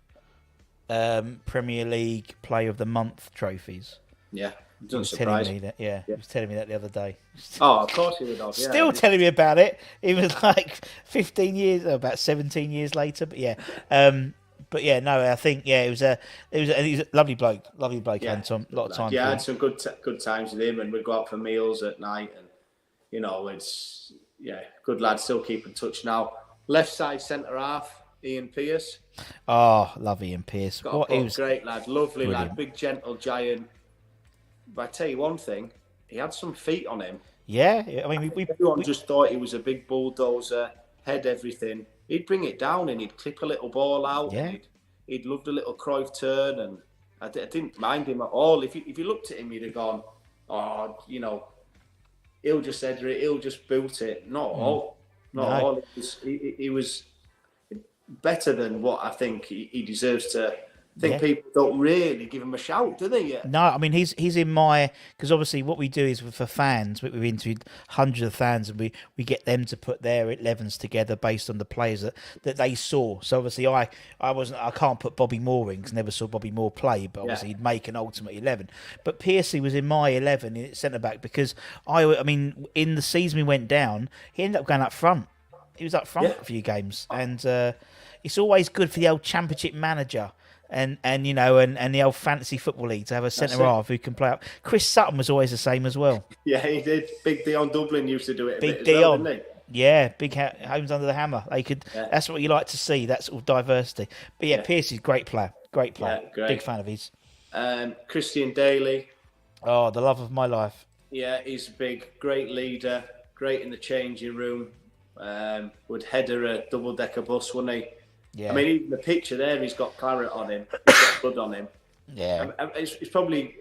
Premier League Player of the Month trophies. Yeah, he was telling me that. He was telling me that the other day. Oh, of course he would have. Still telling me about it. It was like 15 years, about 17 years later. But I think it was a lovely bloke, Anton. A lot of time. Yeah, I had some good times with him, and we'd go out for meals at night, and it's good lad. Still keep in touch now. Left side centre half, Ian Pearce. Oh, love Ian Pearce. He was great lad, lovely lad, big gentle giant. But I tell you one thing, he had some feet on him. Yeah, I mean, everyone just thought he was a big bulldozer, head everything. He'd bring it down and he'd clip a little ball out. Yeah. He'd loved a little Cruyff turn, and I didn't mind him at all. If you looked at him, you'd have gone, oh, you know, he'll just header it, he'll just boot it. Not all. Not all. He was better than what I think he deserves to. I think people don't really give him a shout, do they? Yeah. No, I mean he's in my, because obviously what we do is for fans, we've interviewed hundreds of fans, and we get them to put their 11s together based on the players that they saw. So obviously I can't put Bobby Moore in because I never saw Bobby Moore play, but obviously he'd make an ultimate 11. But Piercy was in my 11 in centre back because I mean in the season we went down, he ended up going up front. He was up front for a few games, and it's always good for the old Championship manager. And you know, and the old fantasy football league to have a centre half who can play out. Chris Sutton was always the same as well. Yeah, he did. Big Dion Dublin used to do it. Big bit Dion, as well, didn't he? Yeah, big homes under the hammer. They could. Yeah. That's what you like to see. That sort of diversity. But yeah, Piercy's great player. Great player. Yeah, big fan of his. Christian Daly. Oh, the love of my life. Yeah, he's big. Great leader. Great in the changing room. Would header a double-decker bus, wouldn't he? Yeah. I mean, even the picture there, he's got claret on him. He's got blood on him. Yeah. It's probably,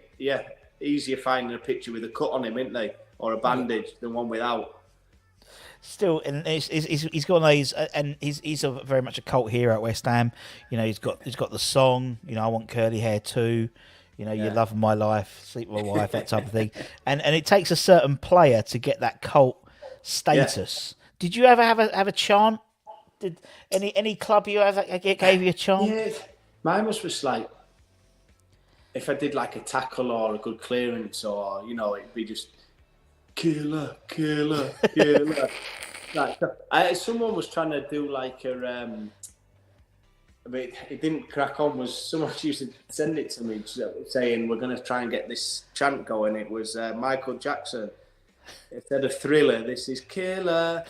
easier finding a picture with a cut on him, isn't they? Or a bandage than one without. Still, and he's got those, and he's very much a cult hero at West Ham. You know, he's got the song, you know, I want curly hair too. You know, you love my life, sleep with my wife, that type of thing. And it takes a certain player to get that cult status. Yeah. Did you ever have a chant? Did any club you ever gave you a chant? Yeah, mine was like, if I did like a tackle or a good clearance, or you know, it'd be just killer, killer, killer. Like someone was trying to do like a. I mean, it didn't crack on. Was someone used to send it to me saying we're going to try and get this chant going? It was Michael Jackson. Instead of Thriller, this is killer.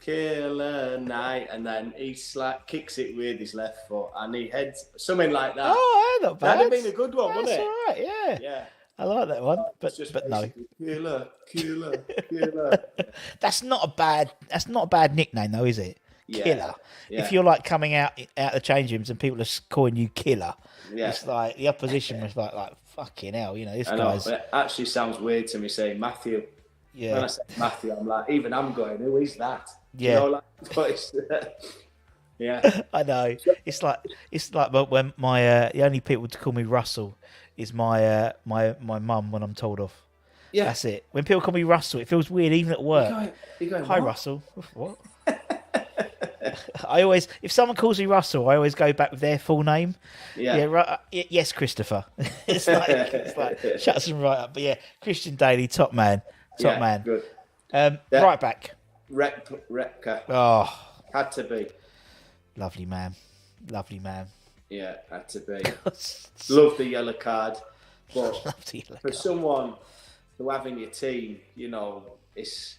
Killer night, and then he kicks it with his left foot, and he heads something like that. Oh, not bad. That'd have been a good one, wouldn't it? That's all right, yeah. I like that one, but no. Killer. That's not a bad nickname, though, is it? Yeah. Killer. Yeah. If you're like coming out the change rooms and people are calling you killer, it's like the opposition was like fucking hell, you know. This guy's. But it actually sounds weird to me saying Matthew. Yeah. When I say Matthew, I'm like, even I'm going, who is that? Yeah. You know, yeah. I know. It's like when my the only people to call me Russell is my mum when I'm told off. Yeah. That's it. When people call me Russell, it feels weird even at work. You're going, hi, what? Russell. What? I always, if someone calls me Russell, I always go back with their full name. Yeah. Yes, Christopher. it's like shuts them right up. But yeah, Christian Daly, top man. Good. Right back. Repka. Oh, had to be. Lovely man. Yeah, had to be. Love the yellow card, but for someone to have in your team, you know, it's,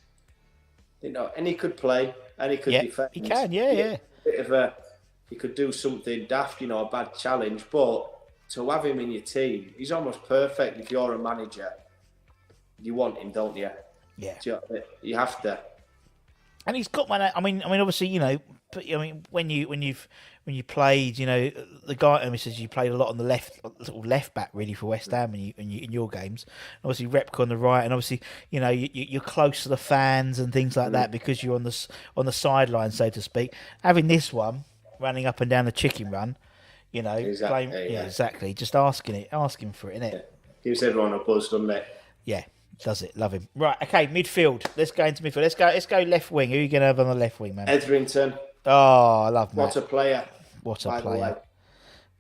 you know, and he could play, and he could defend. He can, yeah. Bit of he could do something daft, you know, a bad challenge, but to have him in your team, he's almost perfect. If you're a manager, you want him, don't you? Yeah. You have to. And he's got one. I mean, obviously, you know. But I mean, when you played, you know, the guy says you played a lot on the left back really for West Ham in your games. Obviously, Repka on the right, and obviously, you know, you're close to the fans and things like that because you're on the sideline, so to speak. Having this one running up and down the chicken run, you know, exactly. Just asking for it, innit? Yeah. Gives everyone a buzz, doesn't it? Yeah. Does it? Love him. Right, okay, midfield. Let's go into midfield. Let's go left wing. Who are you going to have on the left wing, man? Etherington. Oh, I love Matt. What a player. What a player.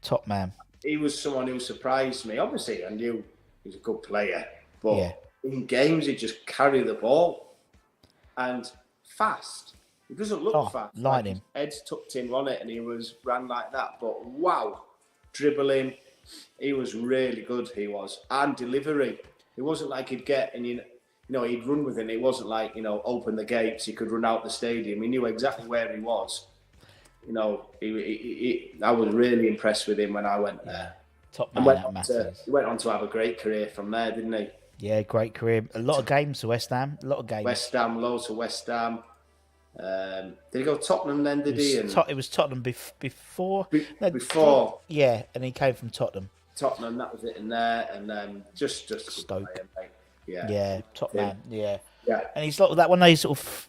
Top man. He was someone who surprised me. Obviously, I knew he was a good player. But in games, he just carried the ball. And fast. He doesn't look fast. Line him. His head's tucked in on it, and he ran like that. But wow. Dribbling. He was really good, he was. And delivery. It wasn't like he'd get and you know he'd run with it. It wasn't like, you know, open the gates. He could run out the stadium. He knew exactly where he was. You know, I was really impressed with him when I went there. Top man. He went on to have a great career from there, didn't he? Yeah, great career. A lot of games for West Ham. A lot of games. West Ham, loads of West Ham. Did he go Tottenham then? Did he? It was Tottenham before. Before. Yeah, and he came from Tottenham. Tottenham, that was it in there, and just a good Stoke. player, mate. Yeah, top man. Yeah. Yeah. And he's like that one of those sort of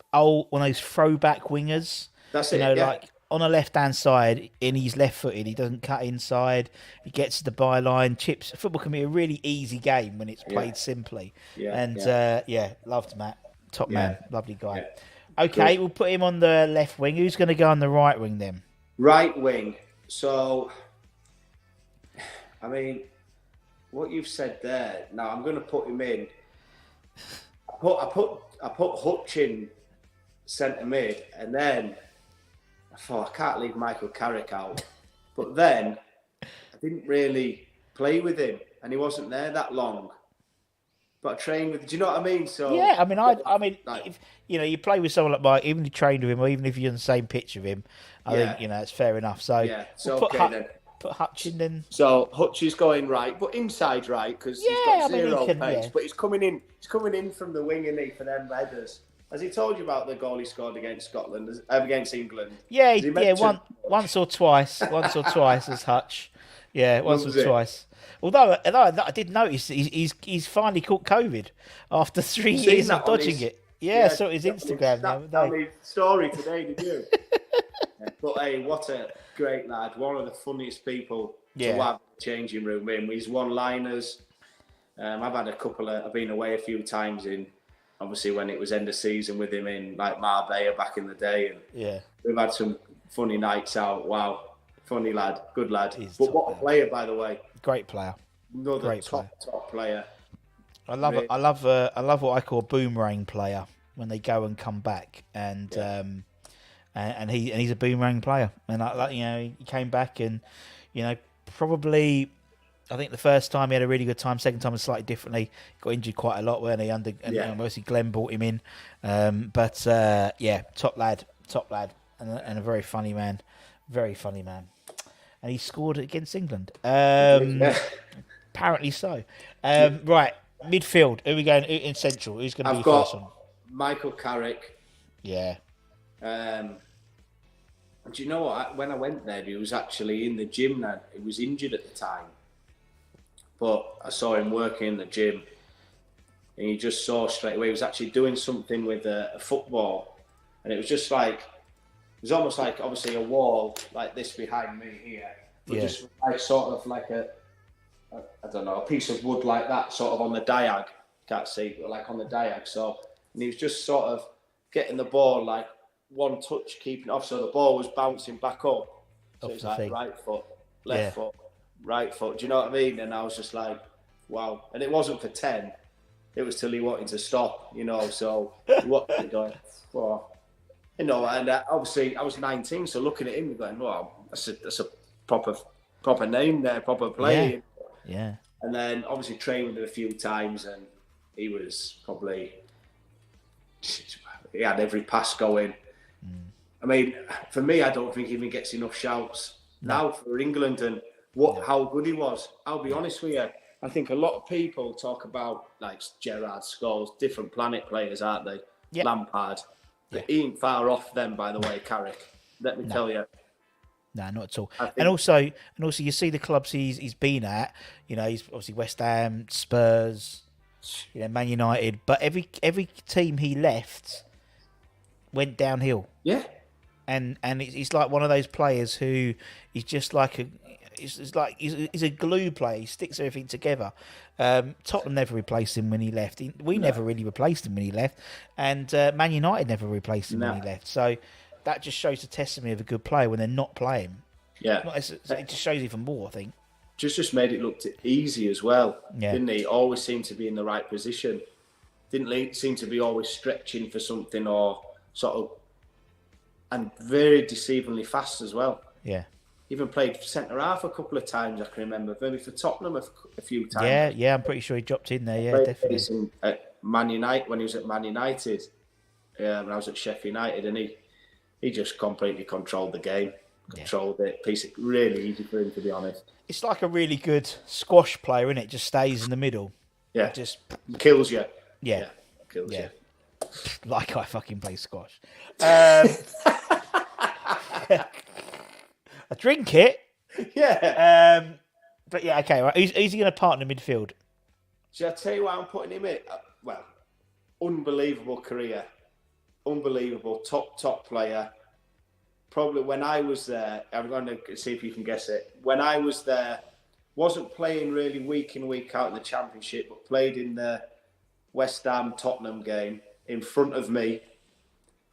one of those throwback wingers. That's You it. know, Yeah. like on a left-hand side, and he's left-footed. He doesn't cut inside. He gets to the byline. Chips. Football can be a really easy game when it's played simply. Yeah, And loved Matt. Top man. Lovely guy. Yeah. Okay, Good. we'll put him on the left wing. Who's going to go on the right wing then? Right wing. So, I mean, what you've said there. Now I'm going to put him in. I put Hutch in centre mid, and then I thought I can't leave Michael Carrick out. But then I didn't really play with him, and he wasn't there that long. But I trained with. Do you know what I mean? So Yeah, I mean, like, if you play with someone like Mike, even if you trained with him, or even if you're on the same pitch with him, I think it's fair enough. So yeah, so we'll then. Put Hutch in then. So Hutch is going right, but inside right because he's got zero pace. Yeah. But he's coming in. He's coming in from the wing, and for them headers. Has he told you about the goal he scored against Scotland, against England? Yeah, once or twice as Hutch. Yeah, once or twice. Although I did notice he's finally caught COVID after 3 years of dodging it. Yeah, I saw his Instagram the other day. Story today, did you? But hey, what a great lad! One of the funniest people to have in the changing room. His one-liners. I've had I've been away a few times in, obviously when it was end of season with him in like Marbella back in the day, and we've had some funny nights out. Wow, funny lad, good lad. But what a player, by the way. Great player. Another great top player. I love what I call a boomerang player when they go and come back, and he's a boomerang player, and he came back, and probably I think the first time he had a really good time, second time was slightly differently. Got injured quite a lot when and mostly Glenn brought him in, but top lad, and a very funny man, and he scored against England. Apparently so. Right, midfield. Who are we going in central? Who's going to be first one? Michael Carrick. Yeah. And do you know what? When I went there, he was actually in the gym now. He was injured at the time. But I saw him working in the gym. And you just saw straight away he was actually doing something with a football. And it was just like, it was almost like obviously a wall like this behind me here. But just like sort of like a piece of wood like that, sort of on the diag. Can't see, but like on the diag. So, and he was just sort of getting the ball like one touch, keeping it off. So the ball was bouncing back up. So it's like right foot, left foot, right foot. Do you know what I mean? And I was just like, wow. And it wasn't for 10. It was till he wanted to stop, So what going? Oh. And obviously I was 19, so looking at him, going, "Wow, that's a proper name there, proper player." Yeah. And then obviously trained with him a few times, and he was probably he had every pass going. I mean, for me, I don't think he even gets enough shouts now for England and how good he was. I'll be honest with you. I think a lot of people talk about like Gerrard, Scholes, different planet players, aren't they? Yep. Lampard. Yeah. He ain't far off them, by the way, Carrick. Let me tell you. No, not at all. And also, you see the clubs he's been at. He's obviously West Ham, Spurs, Man United. But every team he left went downhill. Yeah. And he's like one of those players who is just like he's a glue player. He sticks everything together. Tottenham never replaced him when he left. We never really replaced him when he left, and Man United never replaced him when he left. So that just shows the testimony of a good player when they're not playing. Yeah, it just shows even more, I think. Just made it look easy as well, didn't he? Always seemed to be in the right position. Didn't seem to be always stretching for something or sort of, and very deceivingly fast as well. Yeah. Even played centre half a couple of times. I can remember, maybe for Tottenham a few times. Yeah, I'm pretty sure he dropped in there. Yeah, definitely. At Man United, when he was at Man United, when I was at Sheffield United, and he just completely controlled the game, controlled it. Really easy for him, to be honest. It's like a really good squash player, isn't it? Just stays in the middle. Yeah, it just kills you. Yeah, kills you. Like I fucking play squash. I drink it. Yeah. But yeah, okay, right. Who's he going to partner midfield? Shall I tell you why I'm putting him in? Well, unbelievable career. Unbelievable. Top player. Probably when I was there, I'm going to see if you can guess it. When I was there, wasn't playing really week in, week out in the Championship, but played in the West Ham Tottenham game in front of me.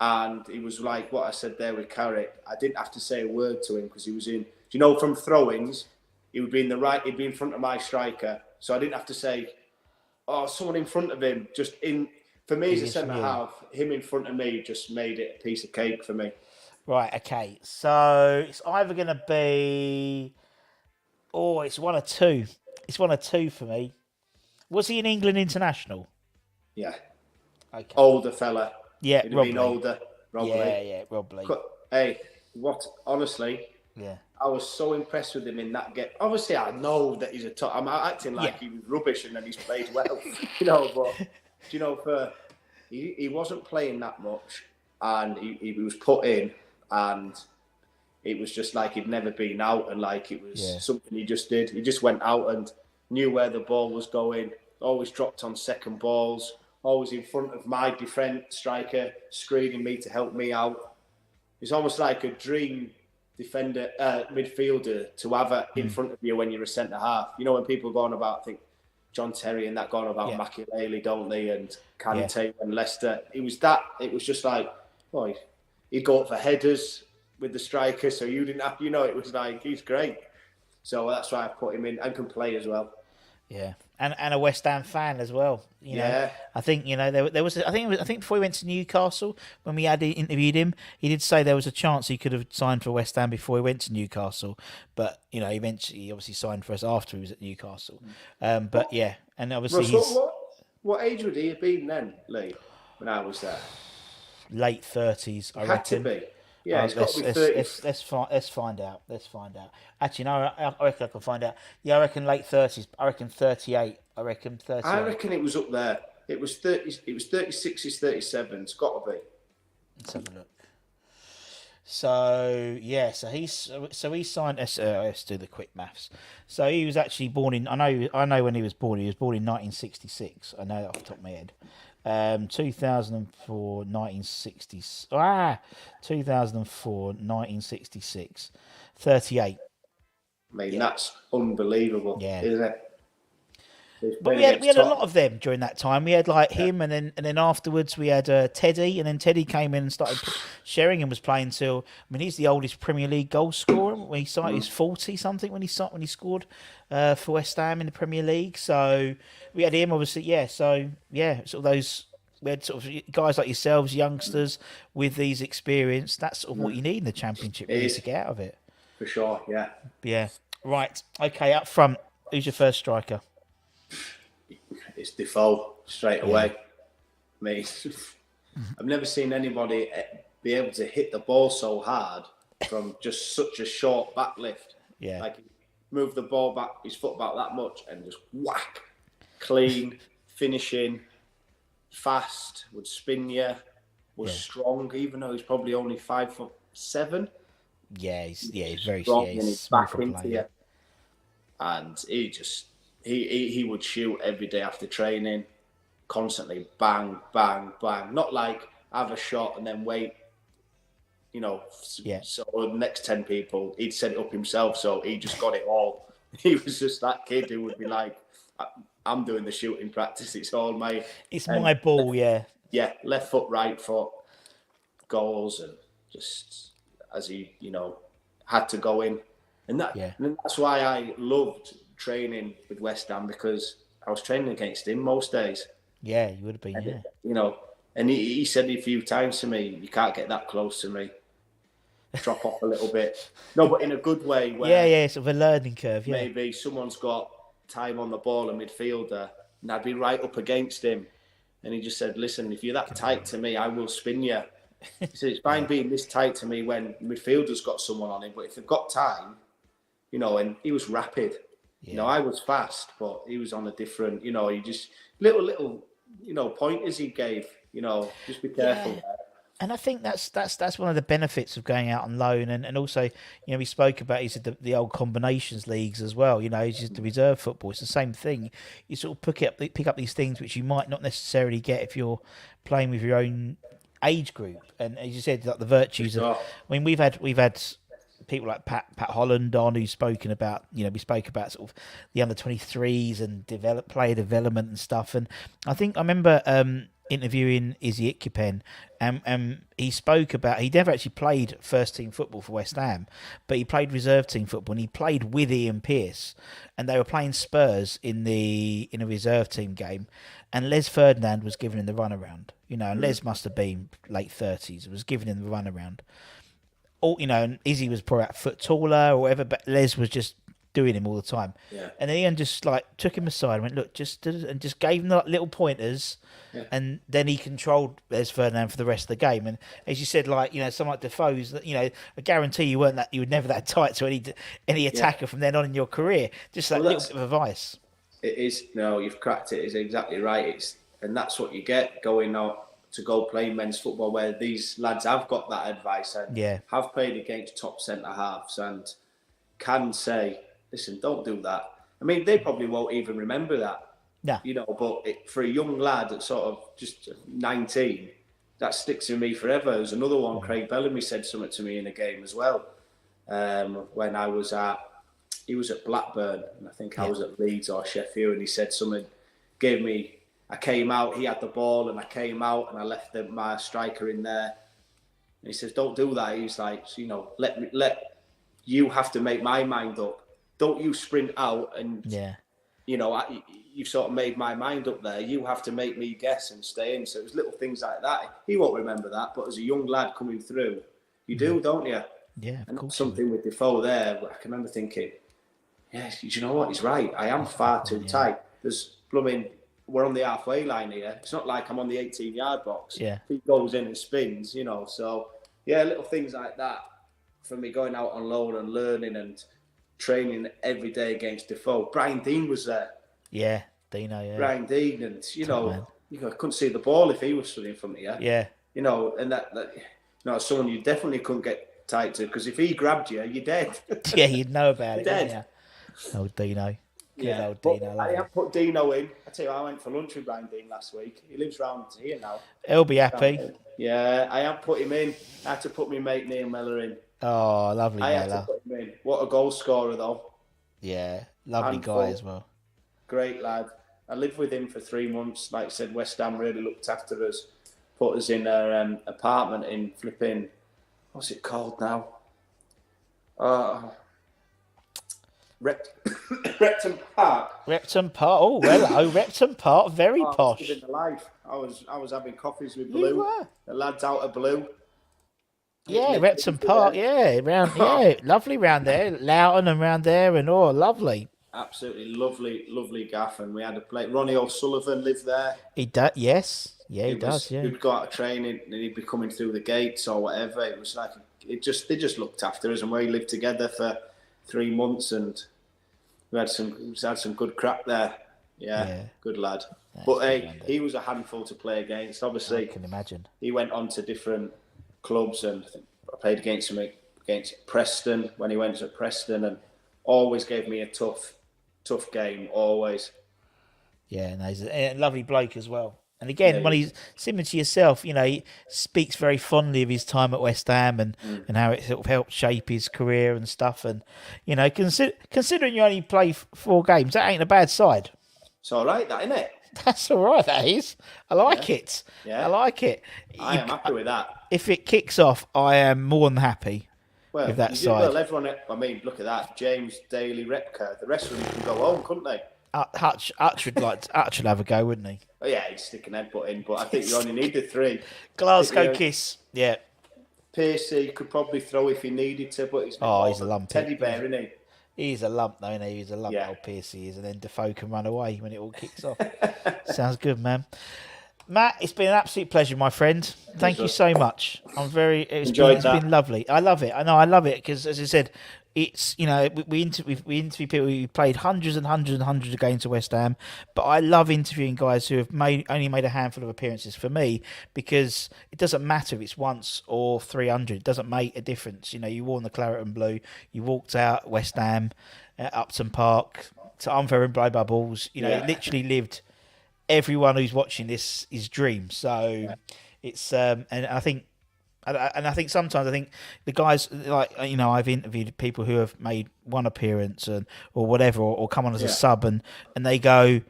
And he was like what I said there with Carrick. I didn't have to say a word to him because he was in, do you know, from throw-ins, he would be he'd be in front of my striker. So I didn't have to say, oh, someone in front of him. For me as a centre-half, him in front of me just made it a piece of cake for me. Right, okay. So it's either going to be... Oh, it's one or two. It's one or two for me. Was he an England international? Yeah. Okay. Older fella. Yeah, He'd have been older. Rob Lee. Yeah, Rob Lee. Hey, honestly, yeah. I was so impressed with him in that game. Obviously, I know that he's a top. I'm acting like he was rubbish and then he's played well, but, he wasn't playing that much and he was put in and it was just like he'd never been out and like it was something he just did. He just went out and knew where the ball was going, always dropped on second balls, always in front of my defence striker, screening me to help me out. It's almost like a dream defender, midfielder to have in front of you when you're a centre-half. You know, when people go on about, I think, John Terry and that going about Makelele, don't they, and Kante and Leicester. It was just like, he'd go up for headers with the striker, so you didn't have, it was like, he's great. So that's why I put him in and can play as well. Yeah, and a West Ham fan as well. You know, I think there was. I think before he went to Newcastle, when we had interviewed him, he did say there was a chance he could have signed for West Ham before he went to Newcastle. But eventually, he obviously signed for us after he was at Newcastle. But yeah, and obviously what age would he have been then, Lee? When I was there, late 30s. I reckon. Had to be. Yeah, it's got to be 30. Let's find out. Actually, no, I reckon I can find out. Yeah, I reckon late 30s. I reckon 38. I reckon 38. I reckon it was up there. It was 30. It was 36. It's 37. It's got to be. Let's have a look. So yeah, so he signed. Let's do the quick maths. So he was actually born in. I know when he was born. He was born in 1966. I know that off the top of my head. 2004, 1966, 38. I mean, that's unbelievable, isn't it? But we had a lot of them during that time. We had like him, and then afterwards we had Teddy, and then Teddy came in and started. Sheringham was playing till. I mean, he's the oldest Premier League goal scorer. When he started, he's 40 something when he scored for West Ham in the Premier League. So we had him, obviously. Yeah. So yeah, sort of those. We had sort of guys like yourselves, youngsters with these experience. That's sort of what you need in the Championship really to get out of it. For sure. Yeah. Yeah. Right. Okay. Up front, who's your first striker? It's Defoe straight away. I mean, I've never seen anybody be able to hit the ball so hard from just such a short back lift. Yeah. Like, move the ball back, his foot back that much, and just whack. Clean, finishing, fast, would spin you, was strong, even though he's probably only 5'7". Yeah, he's very strong, and he's back into you. And he would shoot every day after training, constantly bang, bang, bang. Not like have a shot and then wait, So the next 10 people, he'd set it up himself, so he just got it all. He was just that kid who would be like, I'm doing the shooting practice, it's all my... It's my ball, Yeah, left foot, right foot, goals, and just as he, had to go in. And that's why I loved training with West Ham, because I was training against him most days. Yeah, you would have been, And he said a few times to me, you can't get that close to me. Drop off a little bit. No, but in a good way. Where sort of a learning curve, maybe someone's got time on the ball, a midfielder, and I'd be right up against him. And he just said, listen, if you're that tight to me, I will spin you. He said, it's fine being this tight to me when midfielder's got someone on him, but if they've got time, and he was rapid. I was fast, but he was on a different, he just little, pointers he gave, just be careful there. And I think that's one of the benefits of going out on loan, and also, we spoke about, he said, the old combinations leagues as well. It's just the reserve football. It's the same thing. You sort of pick up these things which you might not necessarily get if you're playing with your own age group. And as you said, like the virtues of, we've had people like Pat Holland on, who's spoken about, we spoke about sort of the under-23s and player development and stuff. And I remember interviewing Izzy Itkipen, and he spoke about, he never actually played first team football for West Ham, but he played reserve team football, and he played with Ian Pearce, and they were playing Spurs in a reserve team game, and Les Ferdinand was giving him the runaround, and Les must have been late 30s, was giving him the runaround. And Izzy was probably a foot taller or whatever, but Les was just doing him all the time. Yeah. And Ian just took him aside and went, look, just gave him the little pointers, and then he controlled Les Ferdinand for the rest of the game. And as you said, someone like Defoe's, I guarantee you you were never that tight to any attacker from then on in your career. Just that little bit of advice. It is. No, you've cracked it. It's exactly right. And that's what you get going out to go play men's football, where these lads have got that advice and have played against top centre halves and can say, listen, don't do that. I mean, they probably won't even remember that. Yeah. But for a young lad at sort of just 19, that sticks with me forever. There's another one, Craig Bellamy said something to me in a game as well. When he was at Blackburn, and I think I was at Leeds or Sheffield, and he said something, I came out, he had the ball, and I came out, and I left my striker in there. And he says, don't do that. He's like, let you have to make my mind up. Don't you sprint out and, you sort of made my mind up there. You have to make me guess and stay in. So it was little things like that. He won't remember that, but as a young lad coming through, you do, don't you? Yeah, of course. Something with Defoe there, I can remember thinking, yes, you know what, he's right. I am far too tight. We're on the halfway line here. It's not like I'm on the 18-yard box. Yeah. He goes in and spins, So, little things like that for me going out on loan and learning and training every day against Defoe. Brian Dean was there. Yeah, Dino, yeah. Brian Dean, and, I couldn't see the ball if he was stood in front of you. Yeah. And that someone you definitely couldn't get tight to, because if he grabbed you, you're dead. Yeah, you'd know about it. Dead. Old Dino. Old Dino. I have put Dino in. I tell you, I went for lunch with Brian Dean last week. He lives round here now. He'll be happy. Yeah, I have put him in. I had to put my mate Neil Miller in. Oh, lovely I had to put him in. What a goal scorer, though. Yeah, lovely guy as well. Great lad. I lived with him for 3 months. Like I said, West Ham really looked after us. Put us in our apartment in flipping, what's it called now? Repton Park. Repton Park. Oh, hello, Repton Park. Very posh. I was living the life. I was having coffees with Blue. You were. The lads out of Blue. Yeah, Repton Park. Yeah, lovely round there. Loughton and round there, and lovely. Absolutely lovely gaff, and we had a play. Ronnie O'Sullivan lived there. He does. Yes. Yeah, he does. Yeah. He'd go out of training and he'd be coming through the gates or whatever. It was like they just looked after us, and we lived together for 3 months, and we had some good crack there. Yeah. Good lad. But he was a handful to play against. Obviously, I can imagine. He went on to different clubs, and I think I played against him against Preston when he went to Preston, and always gave me a tough game. Always. Yeah, and he's a lovely bloke as well. And again, when he's similar to yourself, he speaks very fondly of his time at West Ham and how it sort of helped shape his career and stuff. And, considering you only play 4 games, that ain't a bad side. It's all right, that, isn't it? That's all right, that is. I like it. Yeah. I like it. I am happy with that. If it kicks off, I am more than happy with that side. Well, everyone, look at that. James, Daly, Repka, the rest of them can go home, couldn't they? Hutch would have a go, wouldn't he? Oh, yeah, he'd stick an headbutt in, but I think you only need the 3. Glasgow kiss, yeah. Piercy could probably throw if he needed to, but he's a lump. Teddy bear, isn't he? He's a lump, though, isn't he? He's a lump, old Piercy is, and then Defoe can run away when it all kicks off. Sounds good, man. Matt, it's been an absolute pleasure, my friend. Thank you so much. It's been lovely. I love it. I know I love it because, as I said, it's, you know, we interview people who played hundreds and hundreds and hundreds of games for West Ham, but I love interviewing guys who have only made a handful of appearances for me, because it doesn't matter if it's once or 300. It doesn't make a difference. You know, you wore the claret and blue, you walked out West Ham, Upton Park, to Unfair and Blow Bubbles. You know, it literally lived everyone who's watching this his dream. So it's and I think sometimes the guys, like, you know, I've interviewed people who have made one appearance or whatever, or come on as a sub, and they go,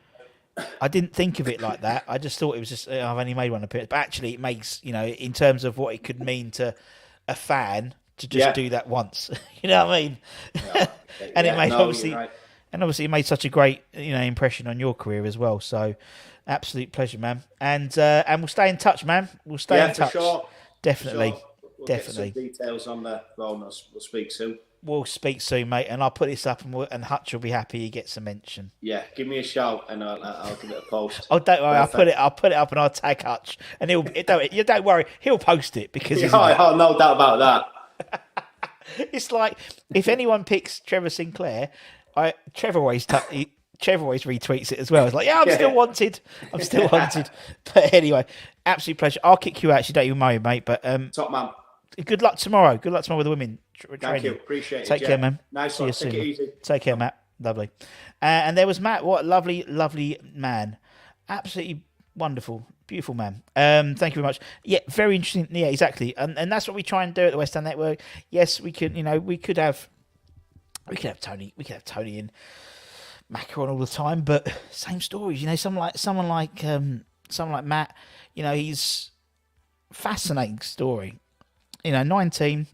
I didn't think of it like that. I just thought it was just, I've only made one appearance. But actually, it makes, you know, in terms of what it could mean to a fan to just do that once. You know what I mean? And it made obviously it made such a great, you know, impression on your career as well. So absolute pleasure, man. And we'll stay in touch, man. We'll stay in touch. Sure. Definitely. We'll Definitely. get some details on the phone. We'll speak soon. We'll speak soon, mate. And I'll put this up, and Hutch will be happy he gets a mention. Yeah, give me a shout and I'll give it a post. Oh, don't worry. I'll put it up and I'll tag Hutch, and don't worry. He'll post it because no doubt about that. It's like, if anyone picks Trevor Sinclair, Trevor always retweets it as well. It's like, I'm still wanted. I'm still wanted. But anyway, absolute pleasure. I'll kick you out. So don't even worry, mate. But top man. Good luck tomorrow. Good luck tomorrow with the women. Thank you. Appreciate it. Take care, man. Nice See one. you soon. Take it easy. Take care, Matt. Lovely. And there was Matt. What a lovely, lovely man. Absolutely wonderful. Beautiful man. Thank you very much. Yeah, very interesting. Yeah, exactly. And that's what we try and do at the West Ham Network. Yes, we could. You know, we could have Tony. We could have Tony and Macca on all the time, but same stories. You know, someone like Matt. You know, he's fascinating story. You know, 19,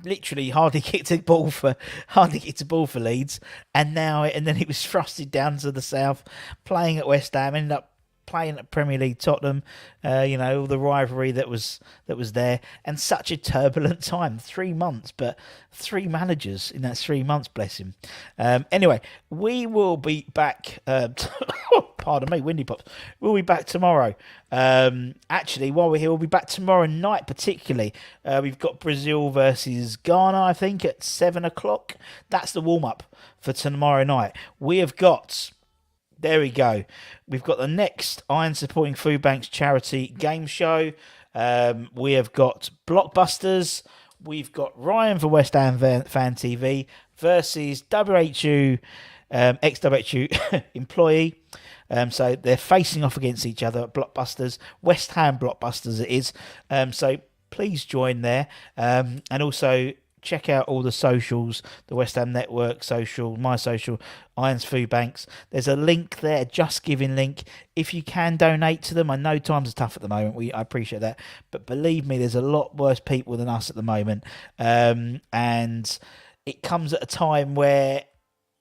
literally hardly kicked a ball for Leeds, and then he was thrusted down to the south, playing at West Ham, ended up playing at Premier League Tottenham, you know, all the rivalry that was there, and such a turbulent time. 3 months, but 3 managers in that 3 months, bless him. Anyway, we will be back. Pardon me, windy pops. We'll be back tomorrow. Actually, while we're here, we'll be back tomorrow night. Particularly, we've got Brazil versus Ghana, I think, at 7:00. That's the warm up for tomorrow night. We have got. There we go. We've got the next Iron Supporting Food Banks charity game show. We have got Blockbusters. We've got Ryan for West Ham Fan TV versus WHU, ex-WHU employee. So they're facing off against each other at Blockbusters. West Ham Blockbusters it is. So please join there. And also check out all the socials, the West Ham Network social, my social, Irons Food Banks. There's a link there, a Just Giving link. If you can donate to them, I know times are tough at the moment. I appreciate that. But believe me, there's a lot worse people than us at the moment. And it comes at a time where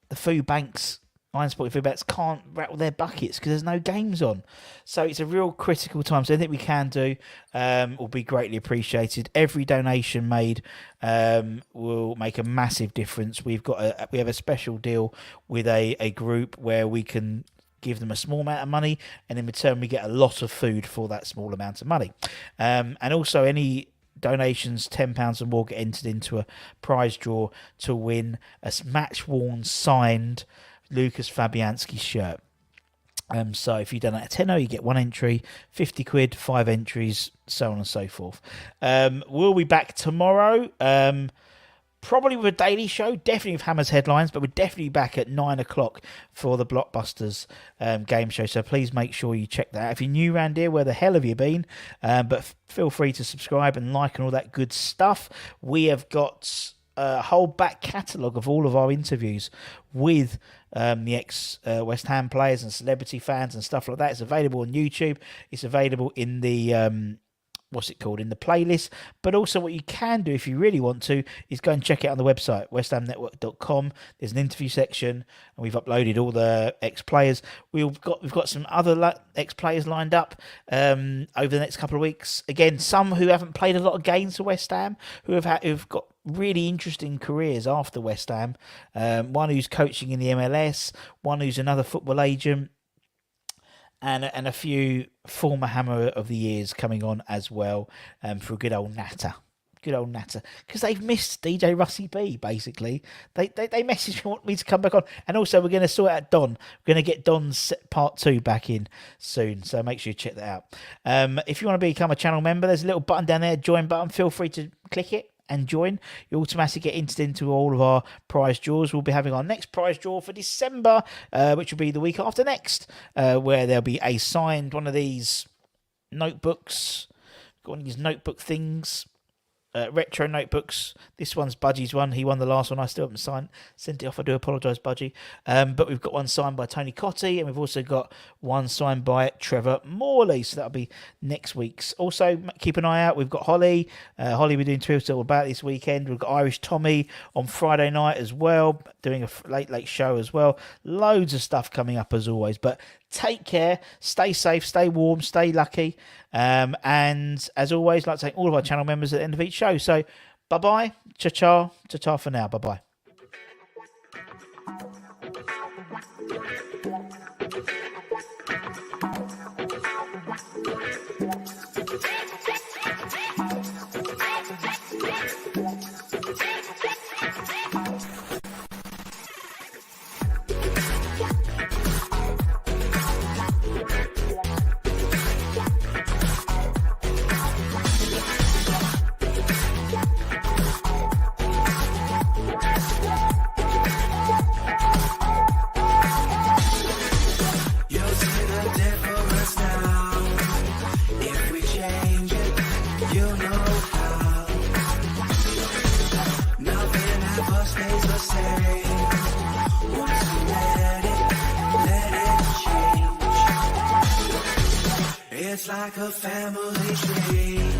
the food banks, Iron Sporting Food Banks, can't rattle their buckets because there's no games on. So it's a real critical time. So anything we can do will be greatly appreciated. Every donation made will make a massive difference. We have a special deal with a group where we can give them a small amount of money, and in return we get a lot of food for that small amount of money. And also any donations £10 or more get entered into a prize draw to win a match-worn signed Lucas Fabianski shirt. So if you donate a tenner, you get 1 entry, 50 quid, 5 entries, so on and so forth. We'll be back tomorrow, probably with a daily show, definitely with Hammer's headlines, but we're definitely back at 9:00 for the Blockbusters game show. So please make sure you check that out. If you're new around here, where the hell have you been? But feel free to subscribe and like and all that good stuff. We have got a whole back catalogue of all of our interviews with the ex-West Ham players and celebrity fans and stuff like that. It's available on YouTube. It's available in the in the playlist. But also what you can do if you really want to is go and check it out on the website, westhamnetwork.com. There's an interview section, and we've uploaded all the ex-players. We've got some other ex-players lined up over the next couple of weeks. Again, some who haven't played a lot of games for West Ham, who've got really interesting careers after West Ham. One who's coaching in the MLS, one who's another football agent, and a few former Hammer of the Years coming on as well for a good old natter. Good old Natter. Because they've missed DJ Russie B, basically. They messaged me, want me to come back on. And also, we're going to sort out Don. We're going to get Don's part 2 back in soon. So make sure you check that out. If you want to become a channel member, there's a little button down there, join button. Feel free to click it and join. You automatically get entered into all of our prize draws. We'll be having our next prize draw for December, which will be the week after next, where there'll be a signed one of these notebooks. Got one of these notebook things. Retro notebooks. This one's Budgie's one. He won the last one. I still haven't sent it off. I do apologise, Budgie. But we've got one signed by Tony Cotti, and we've also got one signed by Trevor Morley. So that'll be next week's. Also, keep an eye out. We've got Holly. Holly, we're doing Twitter all about this weekend. We've got Irish Tommy on Friday night as well, doing a late show as well. Loads of stuff coming up as always. But take care, stay safe, stay warm, stay lucky. And as always, I'd like to thank all of our channel members at the end of each show. So bye-bye, cha-cha for now, bye-bye. It's like a family tree.